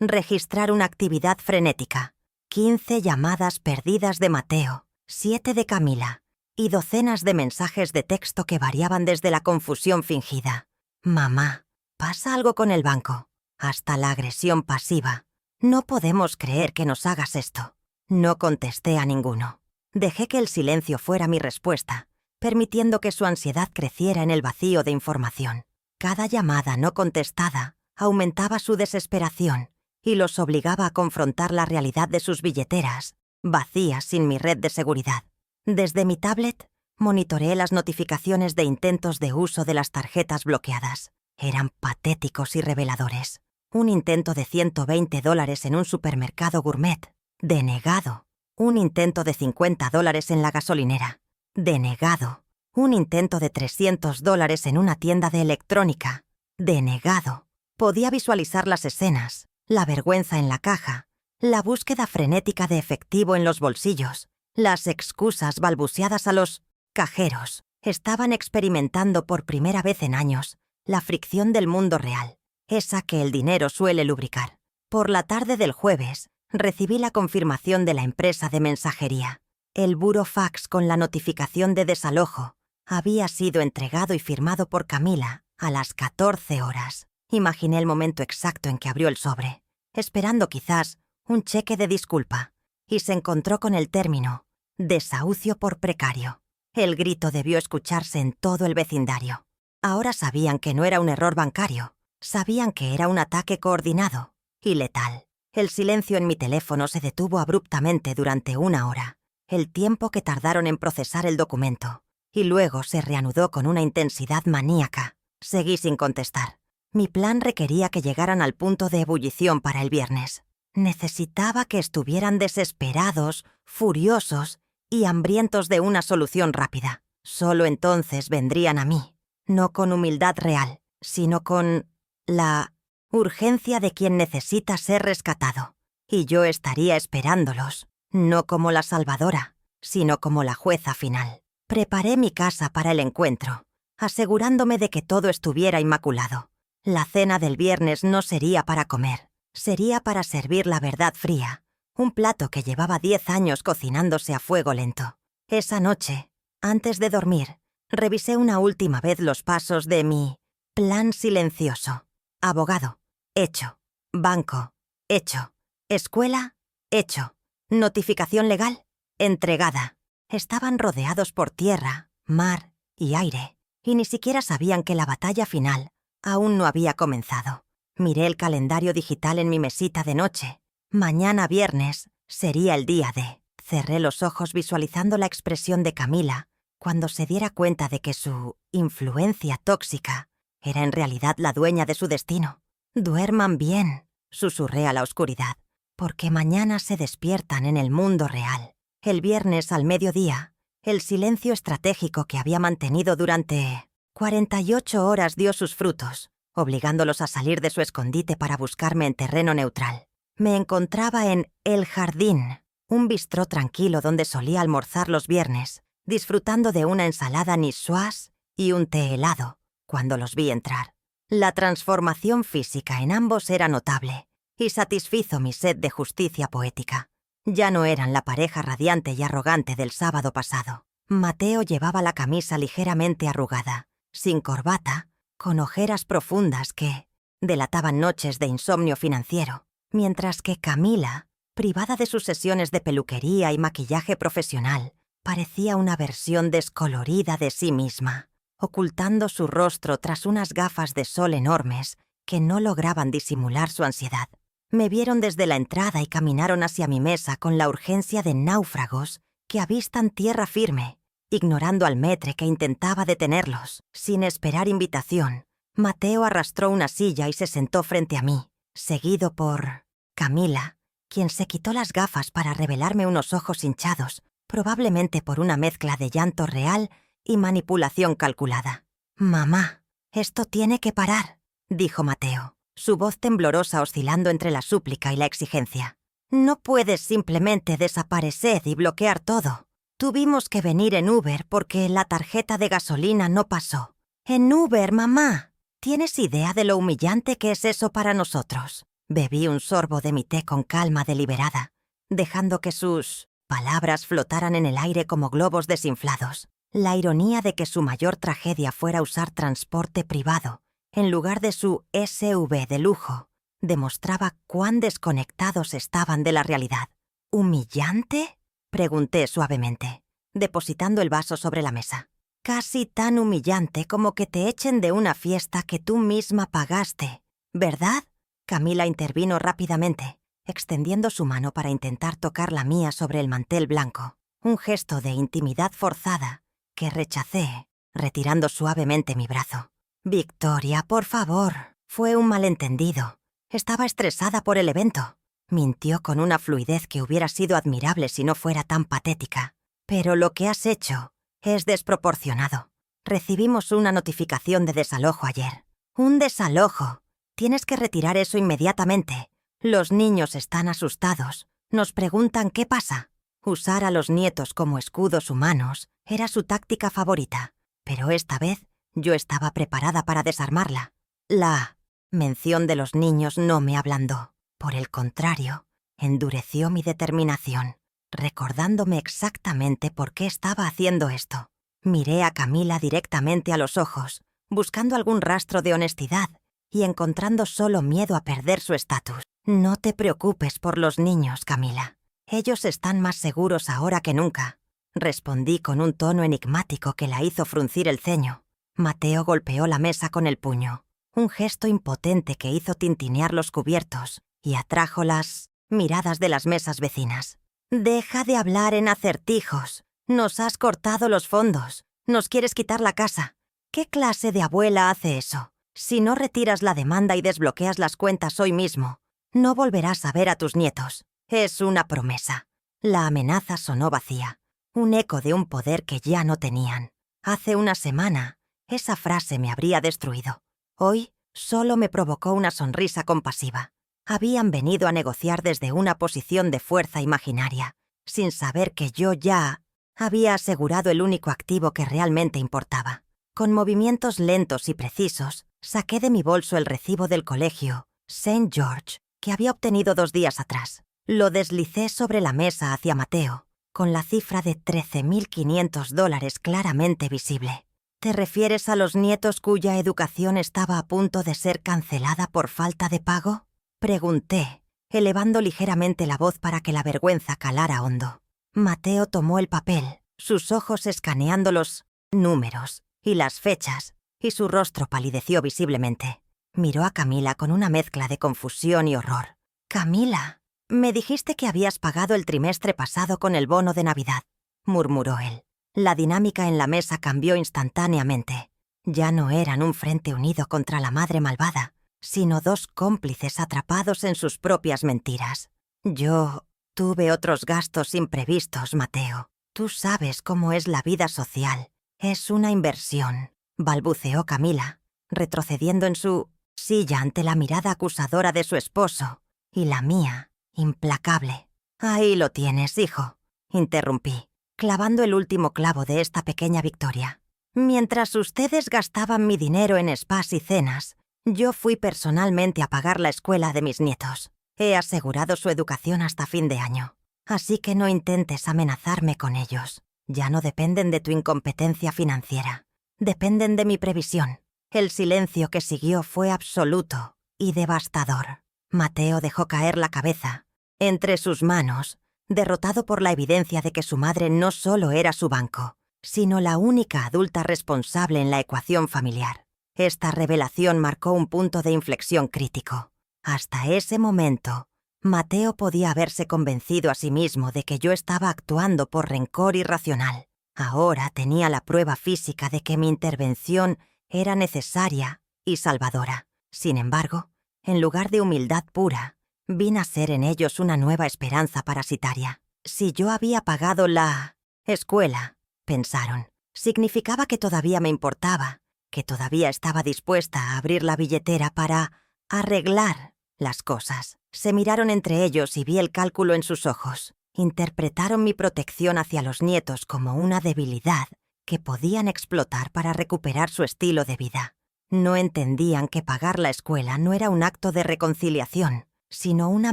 registrar una actividad frenética. 15 llamadas perdidas de Mateo, 7 de Camila, y docenas de mensajes de texto que variaban desde la confusión fingida. «Mamá, pasa algo con el banco», hasta la agresión pasiva. «No podemos creer que nos hagas esto». No contesté a ninguno. Dejé que el silencio fuera mi respuesta, permitiendo que su ansiedad creciera en el vacío de información. Cada llamada no contestada aumentaba su desesperación y los obligaba a confrontar la realidad de sus billeteras, vacías sin mi red de seguridad. Desde mi tablet, monitoreé las notificaciones de intentos de uso de las tarjetas bloqueadas. Eran patéticos y reveladores. Un intento de $120 en un supermercado gourmet. Denegado. Un intento de $50 en la gasolinera. Denegado. Un intento de $300 en una tienda de electrónica. Denegado. Podía visualizar las escenas, la vergüenza en la caja, la búsqueda frenética de efectivo en los bolsillos, las excusas balbuceadas a los cajeros. Estaban experimentando por primera vez en años la fricción del mundo real, esa que el dinero suele lubricar. Por la tarde del jueves, recibí la confirmación de la empresa de mensajería. El burofax con la notificación de desalojo había sido entregado y firmado por Camila a las 14 horas. Imaginé el momento exacto en que abrió el sobre, esperando quizás un cheque de disculpa, y se encontró con el término «desahucio por precario». El grito debió escucharse en todo el vecindario. Ahora sabían que no era un error bancario, sabían que era un ataque coordinado y letal. El silencio en mi teléfono se detuvo abruptamente durante 1 hora, el tiempo que tardaron en procesar el documento, y luego se reanudó con una intensidad maníaca. Seguí sin contestar. Mi plan requería que llegaran al punto de ebullición para el viernes. Necesitaba que estuvieran desesperados, furiosos y hambrientos de una solución rápida. Solo entonces vendrían a mí, no con humildad real, sino con la urgencia de quien necesita ser rescatado. Y yo estaría esperándolos, no como la salvadora, sino como la jueza final. Preparé mi casa para el encuentro, asegurándome de que todo estuviera inmaculado. La cena del viernes no sería para comer, sería para servir la verdad fría, un plato que llevaba 10 años cocinándose a fuego lento. Esa noche, antes de dormir, revisé una última vez los pasos de mi plan silencioso. Abogado, hecho. Banco, hecho. Escuela, hecho. Notificación legal, entregada. Estaban rodeados por tierra, mar y aire, y ni siquiera sabían que la batalla final aún no había comenzado. Miré el calendario digital en mi mesita de noche. Mañana viernes sería el día de. Cerré los ojos visualizando la expresión de Camila cuando se diera cuenta de que su influencia tóxica era en realidad la dueña de su destino. «Duerman bien», susurré a la oscuridad, «porque mañana se despiertan en el mundo real». El viernes al mediodía, el silencio estratégico que había mantenido durante 48 horas dio sus frutos, obligándolos a salir de su escondite para buscarme en terreno neutral. Me encontraba en El Jardín, un bistró tranquilo donde solía almorzar los viernes, disfrutando de una ensalada niçoise y un té helado, cuando los vi entrar. La transformación física en ambos era notable y satisfizo mi sed de justicia poética. Ya no eran la pareja radiante y arrogante del sábado pasado. Mateo llevaba la camisa ligeramente arrugada, sin corbata, con ojeras profundas que delataban noches de insomnio financiero, mientras que Camila, privada de sus sesiones de peluquería y maquillaje profesional, parecía una versión descolorida de sí misma, ocultando su rostro tras unas gafas de sol enormes que no lograban disimular su ansiedad. Me vieron desde la entrada y caminaron hacia mi mesa con la urgencia de náufragos que avistan tierra firme, ignorando al maître que intentaba detenerlos. Sin esperar invitación, Mateo arrastró una silla y se sentó frente a mí, seguido por Camila, quien se quitó las gafas para revelarme unos ojos hinchados, probablemente por una mezcla de llanto real y manipulación calculada. «Mamá, esto tiene que parar», dijo Mateo, su voz temblorosa oscilando entre la súplica y la exigencia. «No puedes simplemente desaparecer y bloquear todo. Tuvimos que venir en Uber porque la tarjeta de gasolina no pasó». «En Uber, mamá. ¿Tienes idea de lo humillante que es eso para nosotros? Bebí un sorbo de mi té con calma deliberada, dejando que sus palabras flotaran en el aire como globos desinflados. La ironía de que su mayor tragedia fuera usar transporte privado en lugar de su SUV de lujo demostraba cuán desconectados estaban de la realidad. ¿Humillante?, pregunté suavemente, depositando el vaso sobre la mesa. Casi tan humillante como que te echen de una fiesta que tú misma pagaste, ¿verdad? Camila intervino rápidamente, extendiendo su mano para intentar tocar la mía sobre el mantel blanco, un gesto de intimidad forzada que rechacé, retirando suavemente mi brazo. Victoria, por favor, fue un malentendido. Estaba estresada por el evento. Mintió con una fluidez que hubiera sido admirable si no fuera tan patética. Pero lo que has hecho es desproporcionado. Recibimos una notificación de desalojo ayer. ¡Un desalojo! Tienes que retirar eso inmediatamente. Los niños están asustados. Nos preguntan qué pasa. Usar a los nietos como escudos humanos era su táctica favorita, pero esta vez yo estaba preparada para desarmarla. La mención de los niños no me ablandó. Por el contrario, endureció mi determinación, recordándome exactamente por qué estaba haciendo esto. Miré a Camila directamente a los ojos, buscando algún rastro de honestidad y encontrando solo miedo a perder su estatus. No te preocupes por los niños, Camila. Ellos están más seguros ahora que nunca, respondí con un tono enigmático que la hizo fruncir el ceño. Mateo golpeó la mesa con el puño, un gesto impotente que hizo tintinear los cubiertos y atrajo las miradas de las mesas vecinas. Deja de hablar en acertijos. Nos has cortado los fondos. Nos quieres quitar la casa. ¿Qué clase de abuela hace eso? Si no retiras la demanda y desbloqueas las cuentas hoy mismo, no volverás a ver a tus nietos. Es una promesa. La amenaza sonó vacía, un eco de un poder que ya no tenían. Hace una semana, esa frase me habría destruido. Hoy solo me provocó una sonrisa compasiva. Habían venido a negociar desde una posición de fuerza imaginaria, sin saber que yo ya había asegurado el único activo que realmente importaba. Con movimientos lentos y precisos, saqué de mi bolso el recibo del colegio St. George que había obtenido 2 días atrás. Lo deslicé sobre la mesa hacia Mateo, con la cifra de $13.500 claramente visible. ¿Te refieres a los nietos cuya educación estaba a punto de ser cancelada por falta de pago?, pregunté, elevando ligeramente la voz para que la vergüenza calara hondo. Mateo tomó el papel, sus ojos escaneando los números y las fechas, y su rostro palideció visiblemente. Miró a Camila con una mezcla de confusión y horror. «Camila, me dijiste que habías pagado el trimestre pasado con el bono de Navidad», murmuró él. La dinámica en la mesa cambió instantáneamente. Ya no eran un frente unido contra la madre malvada, sino 2 cómplices atrapados en sus propias mentiras. Yo tuve otros gastos imprevistos, Mateo. Tú sabes cómo es la vida social. Es una inversión, balbuceó Camila, retrocediendo en su silla ante la mirada acusadora de su esposo, y la mía, implacable. Ahí lo tienes, hijo, interrumpí, clavando el último clavo de esta pequeña victoria. Mientras ustedes gastaban mi dinero en spas y cenas, yo fui personalmente a pagar la escuela de mis nietos. He asegurado su educación hasta fin de año. Así que no intentes amenazarme con ellos. Ya no dependen de tu incompetencia financiera. Dependen de mi previsión. El silencio que siguió fue absoluto y devastador. Mateo dejó caer la cabeza entre sus manos, derrotado por la evidencia de que su madre no solo era su banco, sino la única adulta responsable en la ecuación familiar. Esta revelación marcó un punto de inflexión crítico. Hasta ese momento, Mateo podía haberse convencido a sí mismo de que yo estaba actuando por rencor irracional. Ahora tenía la prueba física de que mi intervención era necesaria y salvadora. Sin embargo, en lugar de humildad pura, vi nacer en ellos una nueva esperanza parasitaria. Si yo había pagado la escuela, pensaron, significaba que todavía me importaba, que todavía estaba dispuesta a abrir la billetera para arreglar las cosas. Se miraron entre ellos y vi el cálculo en sus ojos. Interpretaron mi protección hacia los nietos como una debilidad que podían explotar para recuperar su estilo de vida. No entendían que pagar la escuela no era un acto de reconciliación, sino una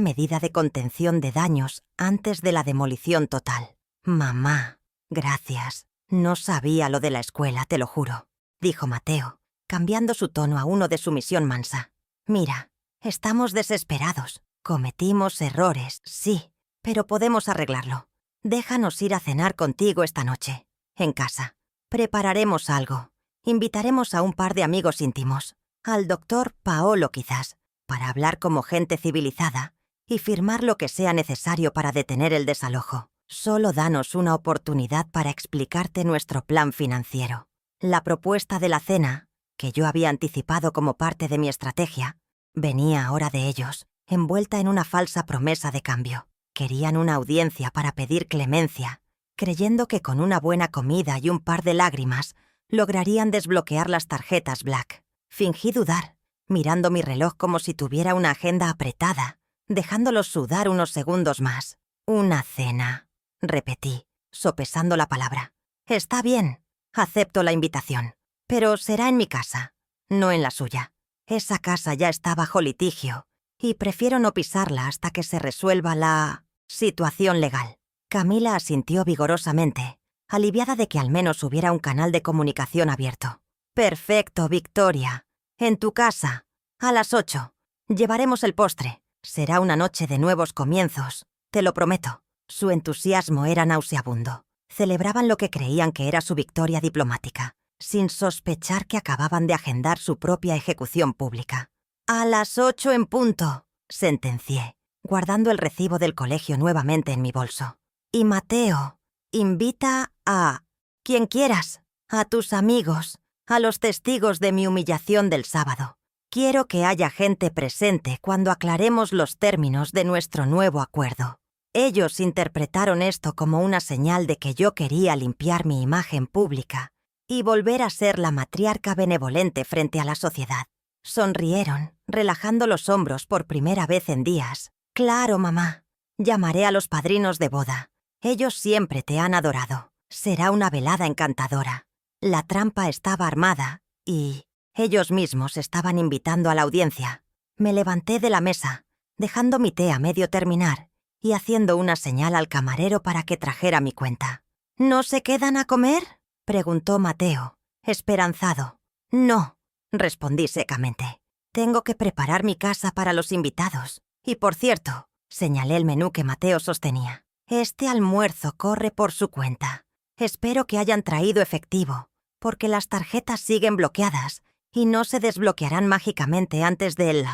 medida de contención de daños antes de la demolición total. Mamá, gracias. No sabía lo de la escuela, te lo juro, dijo Mateo, cambiando su tono a uno de sumisión mansa. Mira, estamos desesperados. Cometimos errores, sí, pero podemos arreglarlo. Déjanos ir a cenar contigo esta noche, en casa. Prepararemos algo. Invitaremos a un par de amigos íntimos, al doctor Paolo quizás, para hablar como gente civilizada y firmar lo que sea necesario para detener el desalojo. Solo danos una oportunidad para explicarte nuestro plan financiero. La propuesta de la cena, que yo había anticipado como parte de mi estrategia, venía ahora de ellos, envuelta en una falsa promesa de cambio. Querían una audiencia para pedir clemencia, creyendo que con una buena comida y un par de lágrimas lograrían desbloquear las tarjetas Black. Fingí dudar, mirando mi reloj como si tuviera una agenda apretada, dejándolos sudar unos segundos más. Una cena, repetí, sopesando la palabra. Está bien, acepto la invitación, pero será en mi casa, no en la suya. Esa casa ya está bajo litigio, y prefiero no pisarla hasta que se resuelva la situación legal. Camila asintió vigorosamente, aliviada de que al menos hubiera un canal de comunicación abierto. Perfecto, Victoria. En tu casa, a las 8. Llevaremos el postre. Será una noche de nuevos comienzos, te lo prometo. Su entusiasmo era nauseabundo. Celebraban lo que creían que era su victoria diplomática, sin sospechar que acababan de agendar su propia ejecución pública. A las 8 en punto, sentencié, guardando el recibo del colegio nuevamente en mi bolso. Y Mateo, invita a quien quieras, a tus amigos, a los testigos de mi humillación del sábado. Quiero que haya gente presente cuando aclaremos los términos de nuestro nuevo acuerdo. Ellos interpretaron esto como una señal de que yo quería limpiar mi imagen pública y volver a ser la matriarca benevolente frente a la sociedad. Sonrieron, relajando los hombros por primera vez en días. Claro, mamá. Llamaré a los padrinos de boda. Ellos siempre te han adorado. Será una velada encantadora. La trampa estaba armada y ellos mismos estaban invitando a la audiencia. Me levanté de la mesa, dejando mi té a medio terminar y haciendo una señal al camarero para que trajera mi cuenta. ¿No se quedan a comer?, preguntó Mateo, esperanzado. No, respondí secamente. Tengo que preparar mi casa para los invitados. Y por cierto, señalé el menú que Mateo sostenía. Este almuerzo corre por su cuenta. Espero que hayan traído efectivo, porque las tarjetas siguen bloqueadas y no se desbloquearán mágicamente antes del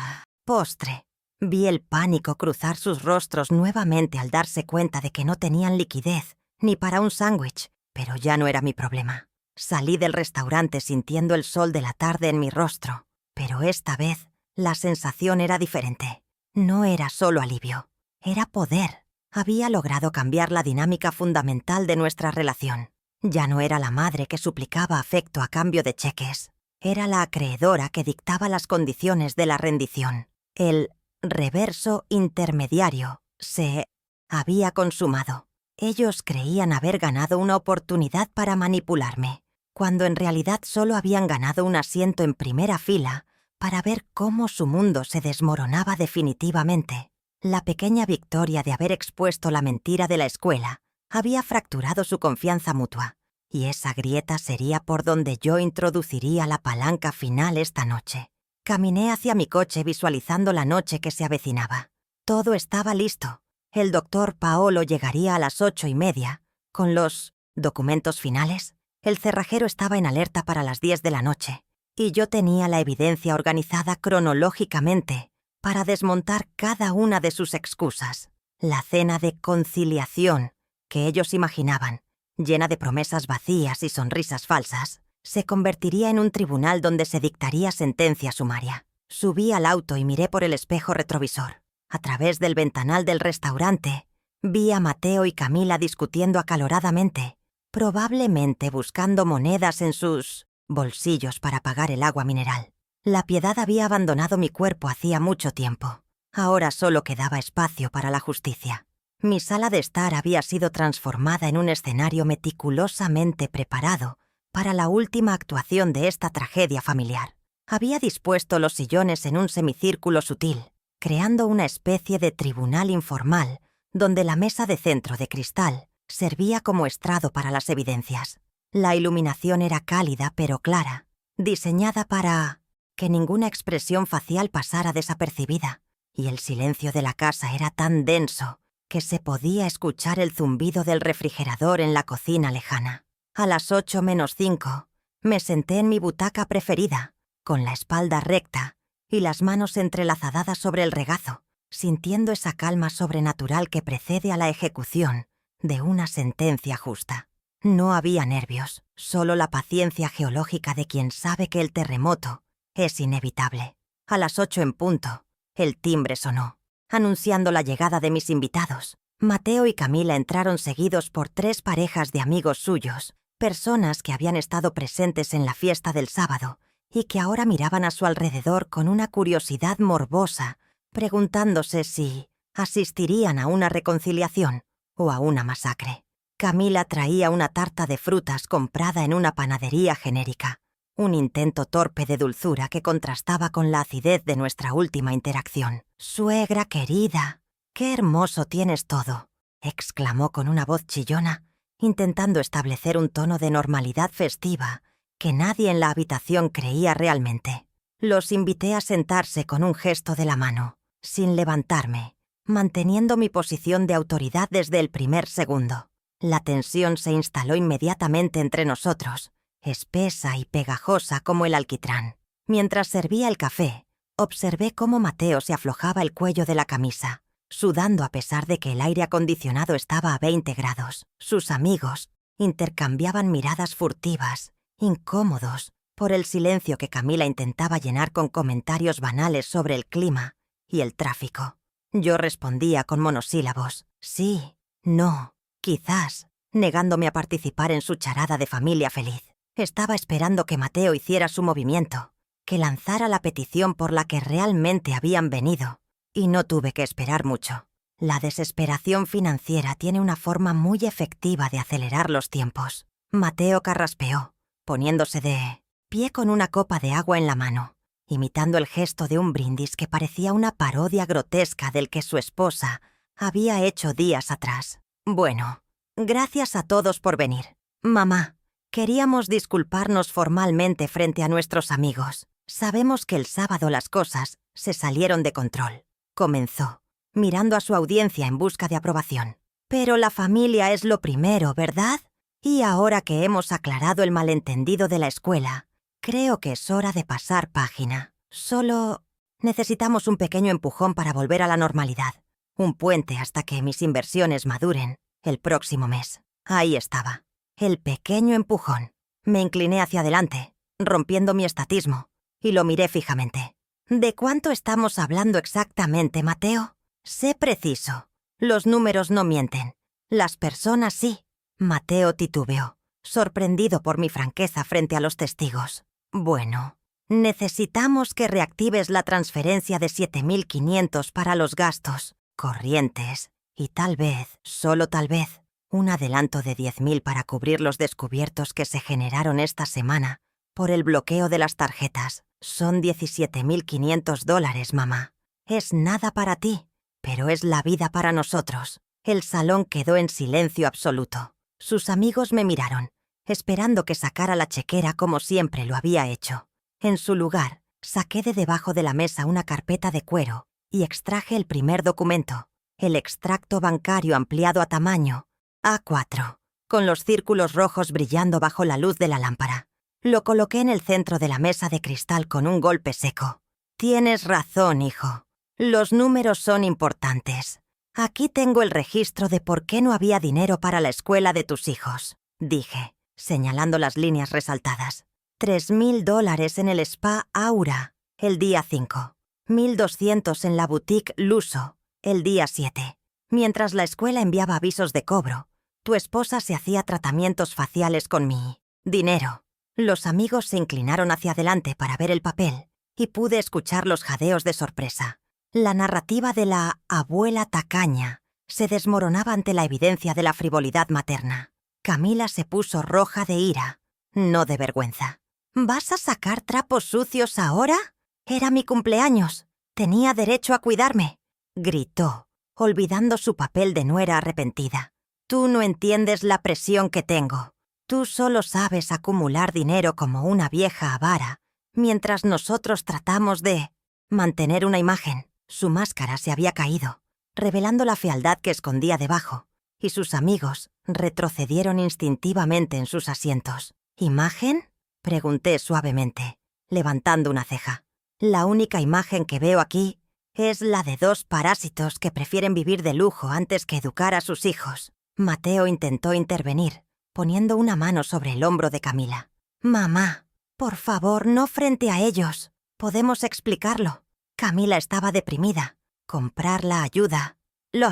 postre. Vi el pánico cruzar sus rostros nuevamente al darse cuenta de que no tenían liquidez ni para un sándwich, pero ya no era mi problema. Salí del restaurante sintiendo el sol de la tarde en mi rostro, pero esta vez la sensación era diferente. No era solo alivio, era poder. Había logrado cambiar la dinámica fundamental de nuestra relación. Ya no era la madre que suplicaba afecto a cambio de cheques. Era la acreedora que dictaba las condiciones de la rendición. El reverso intermediario se había consumado. Ellos creían haber ganado una oportunidad para manipularme, cuando en realidad solo habían ganado un asiento en primera fila para ver cómo su mundo se desmoronaba definitivamente. La pequeña victoria de haber expuesto la mentira de la escuela había fracturado su confianza mutua, y esa grieta sería por donde yo introduciría la palanca final esta noche. Caminé hacia mi coche visualizando la noche que se avecinaba. Todo estaba listo. El doctor Paolo llegaría a las 8:30, con los documentos finales. El cerrajero estaba en alerta para las 10 de la noche, y yo tenía la evidencia organizada cronológicamente para desmontar cada una de sus excusas. La cena de conciliación que ellos imaginaban, llena de promesas vacías y sonrisas falsas, se convertiría en un tribunal donde se dictaría sentencia sumaria. Subí al auto y miré por el espejo retrovisor. A través del ventanal del restaurante, vi a Mateo y Camila discutiendo acaloradamente, probablemente buscando monedas en sus bolsillos para pagar el agua mineral. La piedad había abandonado mi cuerpo hacía mucho tiempo. Ahora solo quedaba espacio para la justicia. Mi sala de estar había sido transformada en un escenario meticulosamente preparado para la última actuación de esta tragedia familiar. Había dispuesto los sillones en un semicírculo sutil, creando una especie de tribunal informal donde la mesa de centro de cristal servía como estrado para las evidencias. La iluminación era cálida pero clara, diseñada para que ninguna expresión facial pasara desapercibida, y el silencio de la casa era tan denso que se podía escuchar el zumbido del refrigerador en la cocina lejana. A las 8:05 me senté en mi butaca preferida, con la espalda recta y las manos entrelazadas sobre el regazo, sintiendo esa calma sobrenatural que precede a la ejecución de una sentencia justa. No había nervios, solo la paciencia geológica de quien sabe que el terremoto es inevitable. A las 8 en punto, el timbre sonó, anunciando la llegada de mis invitados. Mateo y Camila entraron seguidos por 3 parejas de amigos suyos, personas que habían estado presentes en la fiesta del sábado y que ahora miraban a su alrededor con una curiosidad morbosa, preguntándose si asistirían a una reconciliación o a una masacre. Camila traía una tarta de frutas comprada en una panadería genérica, un intento torpe de dulzura que contrastaba con la acidez de nuestra última interacción. «Suegra querida, qué hermoso tienes todo», exclamó con una voz chillona, intentando establecer un tono de normalidad festiva que nadie en la habitación creía realmente. Los invité a sentarse con un gesto de la mano, sin levantarme, manteniendo mi posición de autoridad desde el primer segundo. La tensión se instaló inmediatamente entre nosotros, espesa y pegajosa como el alquitrán. Mientras servía el café, observé cómo Mateo se aflojaba el cuello de la camisa, sudando a pesar de que el aire acondicionado estaba a 20 grados. Sus amigos intercambiaban miradas furtivas, incómodos, por el silencio que Camila intentaba llenar con comentarios banales sobre el clima y el tráfico. Yo respondía con monosílabos, sí, no, quizás, negándome a participar en su charada de familia feliz. Estaba esperando que Mateo hiciera su movimiento, que lanzara la petición por la que realmente habían venido, y no tuve que esperar mucho. La desesperación financiera tiene una forma muy efectiva de acelerar los tiempos. Mateo carraspeó, poniéndose de pie con una copa de agua en la mano, imitando el gesto de un brindis que parecía una parodia grotesca del que su esposa había hecho días atrás. Bueno, gracias a todos por venir. Mamá, queríamos disculparnos formalmente frente a nuestros amigos. Sabemos que el sábado las cosas se salieron de control. Comenzó, mirando a su audiencia en busca de aprobación. Pero la familia es lo primero, ¿verdad? Y ahora que hemos aclarado el malentendido de la escuela, creo que es hora de pasar página. Solo necesitamos un pequeño empujón para volver a la normalidad. Un puente hasta que mis inversiones maduren el próximo mes. Ahí estaba. El pequeño empujón. Me incliné hacia adelante, rompiendo mi estatismo, y lo miré fijamente. ¿De cuánto estamos hablando exactamente, Mateo? Sé preciso. Los números no mienten. Las personas sí. Mateo titubeó, sorprendido por mi franqueza frente a los testigos. Bueno, necesitamos que reactives la transferencia de 7.500 para los gastos corrientes y tal vez, solo tal vez, un adelanto de 10.000 para cubrir los descubiertos que se generaron esta semana por el bloqueo de las tarjetas. Son $17.500, mamá. Es nada para ti, pero es la vida para nosotros. El salón quedó en silencio absoluto. Sus amigos me miraron, esperando que sacara la chequera como siempre lo había hecho. En su lugar, saqué de debajo de la mesa una carpeta de cuero y extraje el primer documento, el extracto bancario ampliado a tamaño A4, con los círculos rojos brillando bajo la luz de la lámpara. Lo coloqué en el centro de la mesa de cristal con un golpe seco. Tienes razón, hijo. Los números son importantes. Aquí tengo el registro de por qué no había dinero para la escuela de tus hijos, dije, señalando las líneas resaltadas. $3.000 en el spa Aura, el día 5. 1.200 en la boutique Luso, el día 7. Mientras la escuela enviaba avisos de cobro, tu esposa se hacía tratamientos faciales con mi dinero. Los amigos se inclinaron hacia adelante para ver el papel y pude escuchar los jadeos de sorpresa. La narrativa de la abuela tacaña se desmoronaba ante la evidencia de la frivolidad materna. Camila se puso roja de ira, no de vergüenza. ¿Vas a sacar trapos sucios ahora? Era mi cumpleaños. Tenía derecho a cuidarme, gritó, olvidando su papel de nuera arrepentida. Tú no entiendes la presión que tengo. Tú solo sabes acumular dinero como una vieja avara, mientras nosotros tratamos de mantener una imagen. Su máscara se había caído, revelando la fealdad que escondía debajo, y sus amigos retrocedieron instintivamente en sus asientos. ¿Imagen?, pregunté suavemente, levantando una ceja. La única imagen que veo aquí es la de dos parásitos que prefieren vivir de lujo antes que educar a sus hijos. Mateo intentó intervenir, poniendo una mano sobre el hombro de Camila. «Mamá, por favor, no frente a ellos. Podemos explicarlo». Camila estaba deprimida. Comprarla ayuda. Lo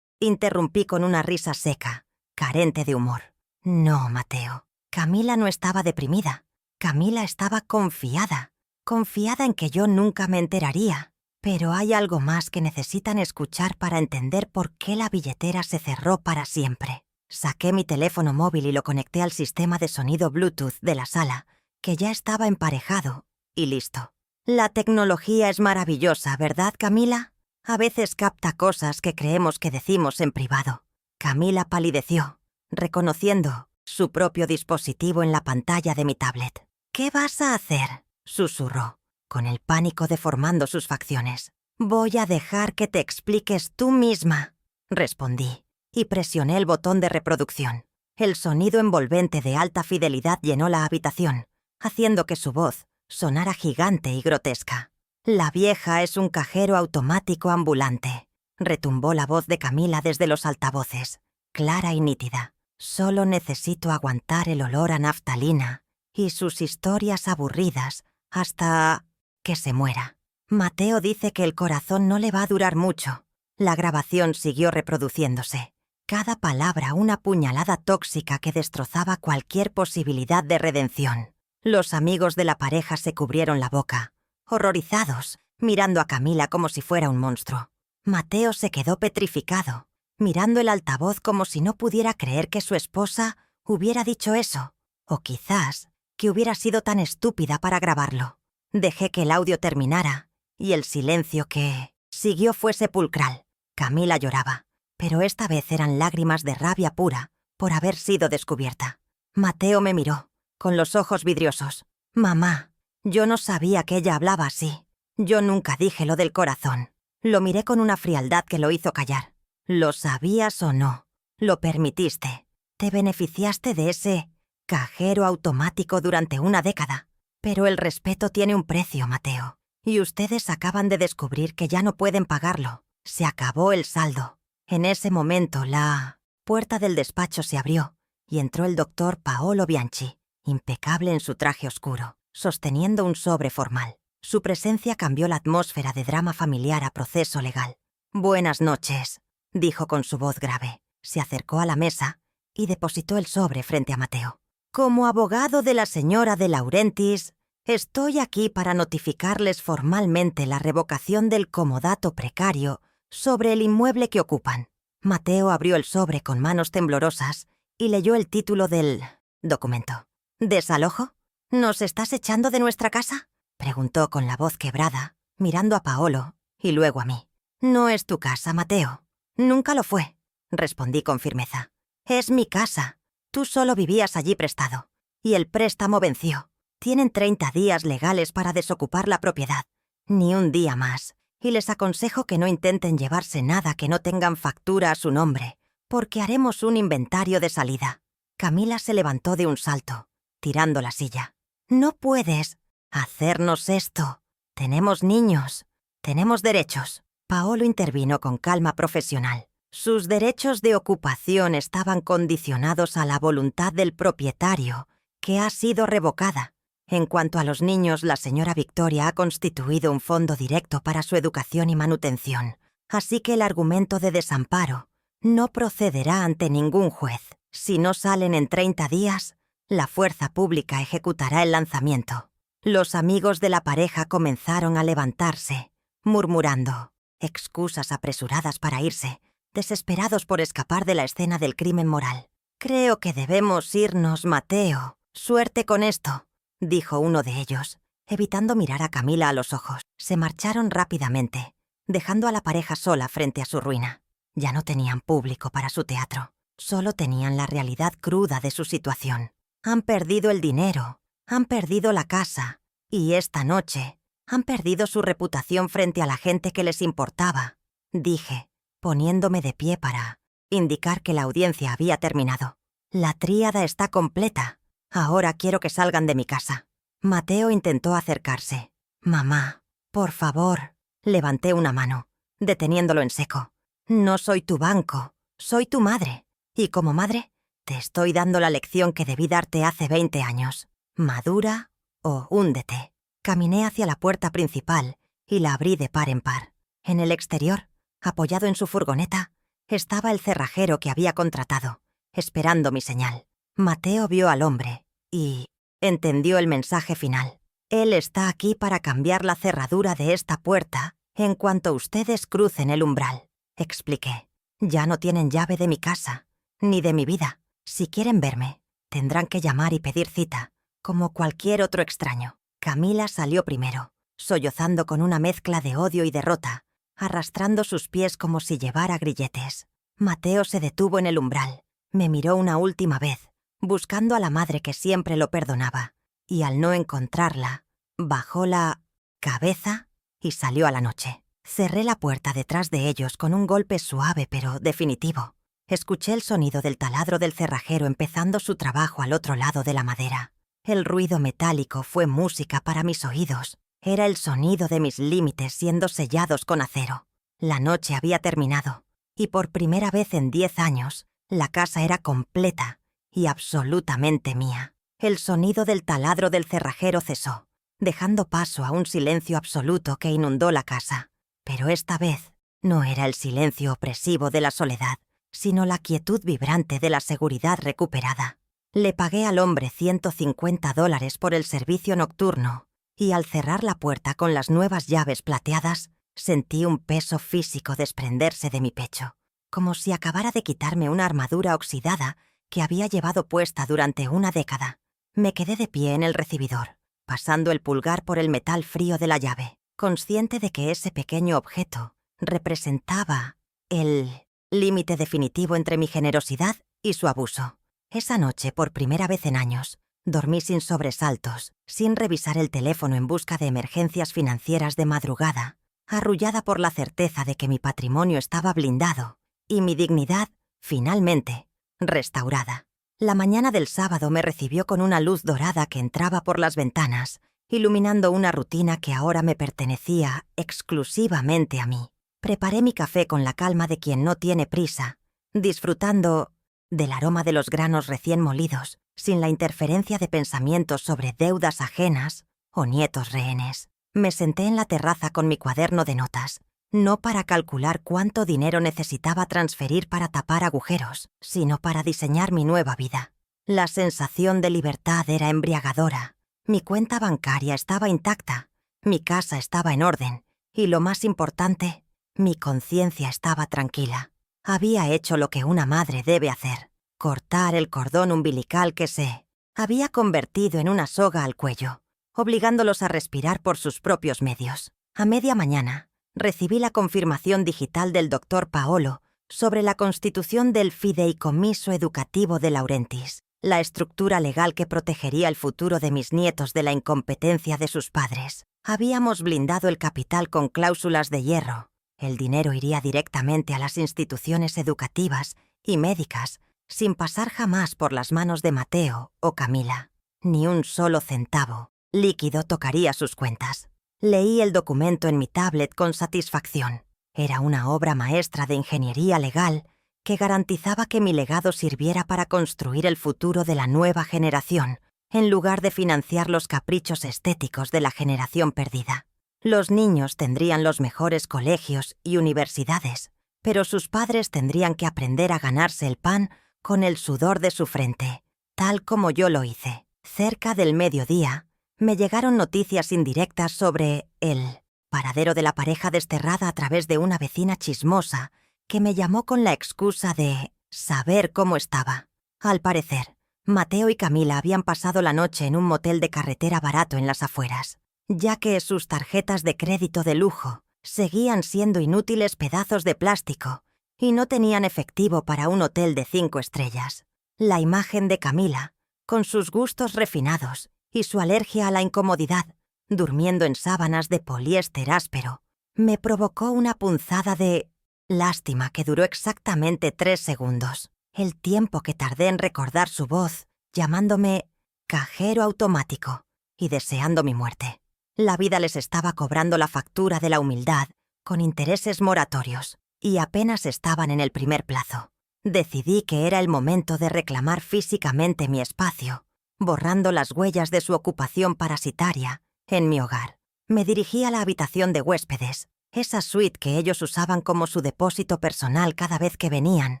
interrumpí con una risa seca, carente de humor. No, Mateo. Camila no estaba deprimida. Camila estaba confiada. Confiada en que yo nunca me enteraría. Pero hay algo más que necesitan escuchar para entender por qué la billetera se cerró para siempre. Saqué mi teléfono móvil y lo conecté al sistema de sonido Bluetooth de la sala, que ya estaba emparejado, y listo. La tecnología es maravillosa, ¿verdad, Camila? A veces capta cosas que creemos que decimos en privado. Camila palideció, reconociendo su propio dispositivo en la pantalla de mi tablet. «¿Qué vas a hacer?», susurró, con el pánico deformando sus facciones. «Voy a dejar que te expliques tú misma», respondí, y presioné el botón de reproducción. El sonido envolvente de alta fidelidad llenó la habitación, haciendo que su voz sonara gigante y grotesca. «La vieja es un cajero automático ambulante», retumbó la voz de Camila desde los altavoces, clara y nítida. «Solo necesito aguantar el olor a naftalina y sus historias aburridas hasta que se muera. Mateo dice que el corazón no le va a durar mucho». La grabación siguió reproduciéndose. Cada palabra una puñalada tóxica que destrozaba cualquier posibilidad de redención. Los amigos de la pareja se cubrieron la boca, horrorizados, mirando a Camila como si fuera un monstruo. Mateo se quedó petrificado, mirando el altavoz como si no pudiera creer que su esposa hubiera dicho eso, o quizás que hubiera sido tan estúpida para grabarlo. Dejé que el audio terminara, y el silencio que siguió fue sepulcral. Camila lloraba, pero esta vez eran lágrimas de rabia pura por haber sido descubierta. Mateo me miró, con los ojos vidriosos. «Mamá, yo no sabía que ella hablaba así. Yo nunca dije lo del corazón». Lo miré con una frialdad que lo hizo callar. «¿Lo sabías o no? Lo permitiste. Te beneficiaste de ese cajero automático durante una década. Pero el respeto tiene un precio, Mateo. Y ustedes acaban de descubrir que ya no pueden pagarlo. Se acabó el saldo». En ese momento la puerta del despacho se abrió y entró el doctor Paolo Bianchi, impecable en su traje oscuro, sosteniendo un sobre formal. Su presencia cambió la atmósfera de drama familiar a proceso legal. «Buenas noches», dijo con su voz grave. Se acercó a la mesa y depositó el sobre frente a Mateo. «Como abogado de la señora de Laurentiis, estoy aquí para notificarles formalmente la revocación del comodato precario sobre el inmueble que ocupan». Mateo abrió el sobre con manos temblorosas y leyó el título del documento. «¿Desalojo? ¿Nos estás echando de nuestra casa?», preguntó con la voz quebrada, mirando a Paolo y luego a mí. «No es tu casa, Mateo. Nunca lo fue», respondí con firmeza. «Es mi casa. Tú solo vivías allí prestado. Y el préstamo venció. Tienen 30 días legales para desocupar la propiedad. Ni un día más. Y les aconsejo que no intenten llevarse nada que no tengan factura a su nombre, porque haremos un inventario de salida». Camila se levantó de un salto, tirando la silla. «No puedes hacernos esto. Tenemos niños. Tenemos derechos». Paolo intervino con calma profesional. Sus derechos de ocupación estaban condicionados a la voluntad del propietario, que ha sido revocada. En cuanto a los niños, la señora Victoria ha constituido un fondo directo para su educación y manutención, así que el argumento de desamparo no procederá ante ningún juez. Si no salen en 30 días, la fuerza pública ejecutará el lanzamiento. Los amigos de la pareja comenzaron a levantarse, murmurando excusas apresuradas para irse, desesperados por escapar de la escena del crimen moral. «Creo que debemos irnos, Mateo. Suerte con esto», dijo uno de ellos, Evitando mirar a Camila a los ojos, se marcharon rápidamente, dejando a la pareja sola frente a su ruina. Ya no tenían público para su teatro, solo tenían la realidad cruda de su situación. Han perdido el dinero, han perdido la casa, y esta noche han perdido su reputación frente a la gente que les importaba, dije, poniéndome de pie para indicar que la audiencia había terminado. La tríada está completa. Ahora quiero que salgan de mi casa. Mateo intentó acercarse. Mamá, por favor. Levanté una mano, deteniéndolo en seco. No soy tu banco, soy tu madre. Y como madre, te estoy dando la lección que debí darte hace 20 años. Madura o húndete. Caminé hacia la puerta principal y la abrí de par en par. En el exterior, apoyado en su furgoneta, estaba el cerrajero que había contratado, esperando mi señal. Mateo vio al hombre y entendió el mensaje final. Él está aquí para cambiar la cerradura de esta puerta en cuanto ustedes crucen el umbral, expliqué. Ya no tienen llave de mi casa, ni de mi vida. Si quieren verme, tendrán que llamar y pedir cita, como cualquier otro extraño. Camila salió primero, sollozando con una mezcla de odio y derrota, arrastrando sus pies como si llevara grilletes. Mateo se detuvo en el umbral, me miró una última vez, buscando a la madre que siempre lo perdonaba, y al no encontrarla, bajó la cabeza y salió a la noche. Cerré la puerta detrás de ellos con un golpe suave pero definitivo. Escuché el sonido del taladro del cerrajero empezando su trabajo al otro lado de la madera. El ruido metálico fue música para mis oídos. Era el sonido de mis límites siendo sellados con acero. La noche había terminado, y por primera vez en 10 años, la casa era completa y absolutamente mía. El sonido del taladro del cerrajero cesó, dejando paso a un silencio absoluto que inundó la casa. Pero esta vez no era el silencio opresivo de la soledad, sino la quietud vibrante de la seguridad recuperada. Le pagué al hombre $150 por el servicio nocturno, y al cerrar la puerta con las nuevas llaves plateadas, sentí un peso físico desprenderse de mi pecho, como si acabara de quitarme una armadura oxidada que había llevado puesta durante una década. Me quedé de pie en el recibidor, pasando el pulgar por el metal frío de la llave, consciente de que ese pequeño objeto representaba el límite definitivo entre mi generosidad y su abuso. Esa noche, por primera vez en años, dormí sin sobresaltos, sin revisar el teléfono en busca de emergencias financieras de madrugada, arrullada por la certeza de que mi patrimonio estaba blindado y mi dignidad, finalmente, restaurada. La mañana del sábado me recibió con una luz dorada que entraba por las ventanas, iluminando una rutina que ahora me pertenecía exclusivamente a mí. Preparé mi café con la calma de quien no tiene prisa, disfrutando del aroma de los granos recién molidos, sin la interferencia de pensamientos sobre deudas ajenas o nietos rehenes. Me senté en la terraza con mi cuaderno de notas, no para calcular cuánto dinero necesitaba transferir para tapar agujeros, sino para diseñar mi nueva vida. La sensación de libertad era embriagadora. Mi cuenta bancaria estaba intacta, mi casa estaba en orden, y lo más importante, mi conciencia estaba tranquila. Había hecho lo que una madre debe hacer, cortar el cordón umbilical que se había convertido en una soga al cuello, obligándolos a respirar por sus propios medios. A media mañana, recibí la confirmación digital del Dr. Paolo sobre la constitución del Fideicomiso Educativo de Laurentiis, la estructura legal que protegería el futuro de mis nietos de la incompetencia de sus padres. Habíamos blindado el capital con cláusulas de hierro. El dinero iría directamente a las instituciones educativas y médicas, sin pasar jamás por las manos de Mateo o Camila. Ni un solo centavo líquido tocaría sus cuentas. Leí el documento en mi tablet con satisfacción. Era una obra maestra de ingeniería legal que garantizaba que mi legado sirviera para construir el futuro de la nueva generación, en lugar de financiar los caprichos estéticos de la generación perdida. Los niños tendrían los mejores colegios y universidades, pero sus padres tendrían que aprender a ganarse el pan con el sudor de su frente, tal como yo lo hice. Cerca del mediodía, me llegaron noticias indirectas sobre el paradero de la pareja desterrada a través de una vecina chismosa que me llamó con la excusa de saber cómo estaba. Al parecer, Mateo y Camila habían pasado la noche en un motel de carretera barato en las afueras. ya que sus tarjetas de crédito de lujo seguían siendo inútiles pedazos de plástico y no tenían efectivo para un hotel de 5 estrellas. La imagen de Camila, con sus gustos refinados y su alergia a la incomodidad, durmiendo en sábanas de poliéster áspero, me provocó una punzada de lástima que duró exactamente 3 segundos, el tiempo que tardé en recordar su voz, llamándome cajero automático y deseando mi muerte. La vida les estaba cobrando la factura de la humildad con intereses moratorios y apenas estaban en el primer plazo. Decidí que era el momento de reclamar físicamente mi espacio, borrando las huellas de su ocupación parasitaria en mi hogar. Me dirigí a la habitación de huéspedes, esa suite que ellos usaban como su depósito personal cada vez que venían,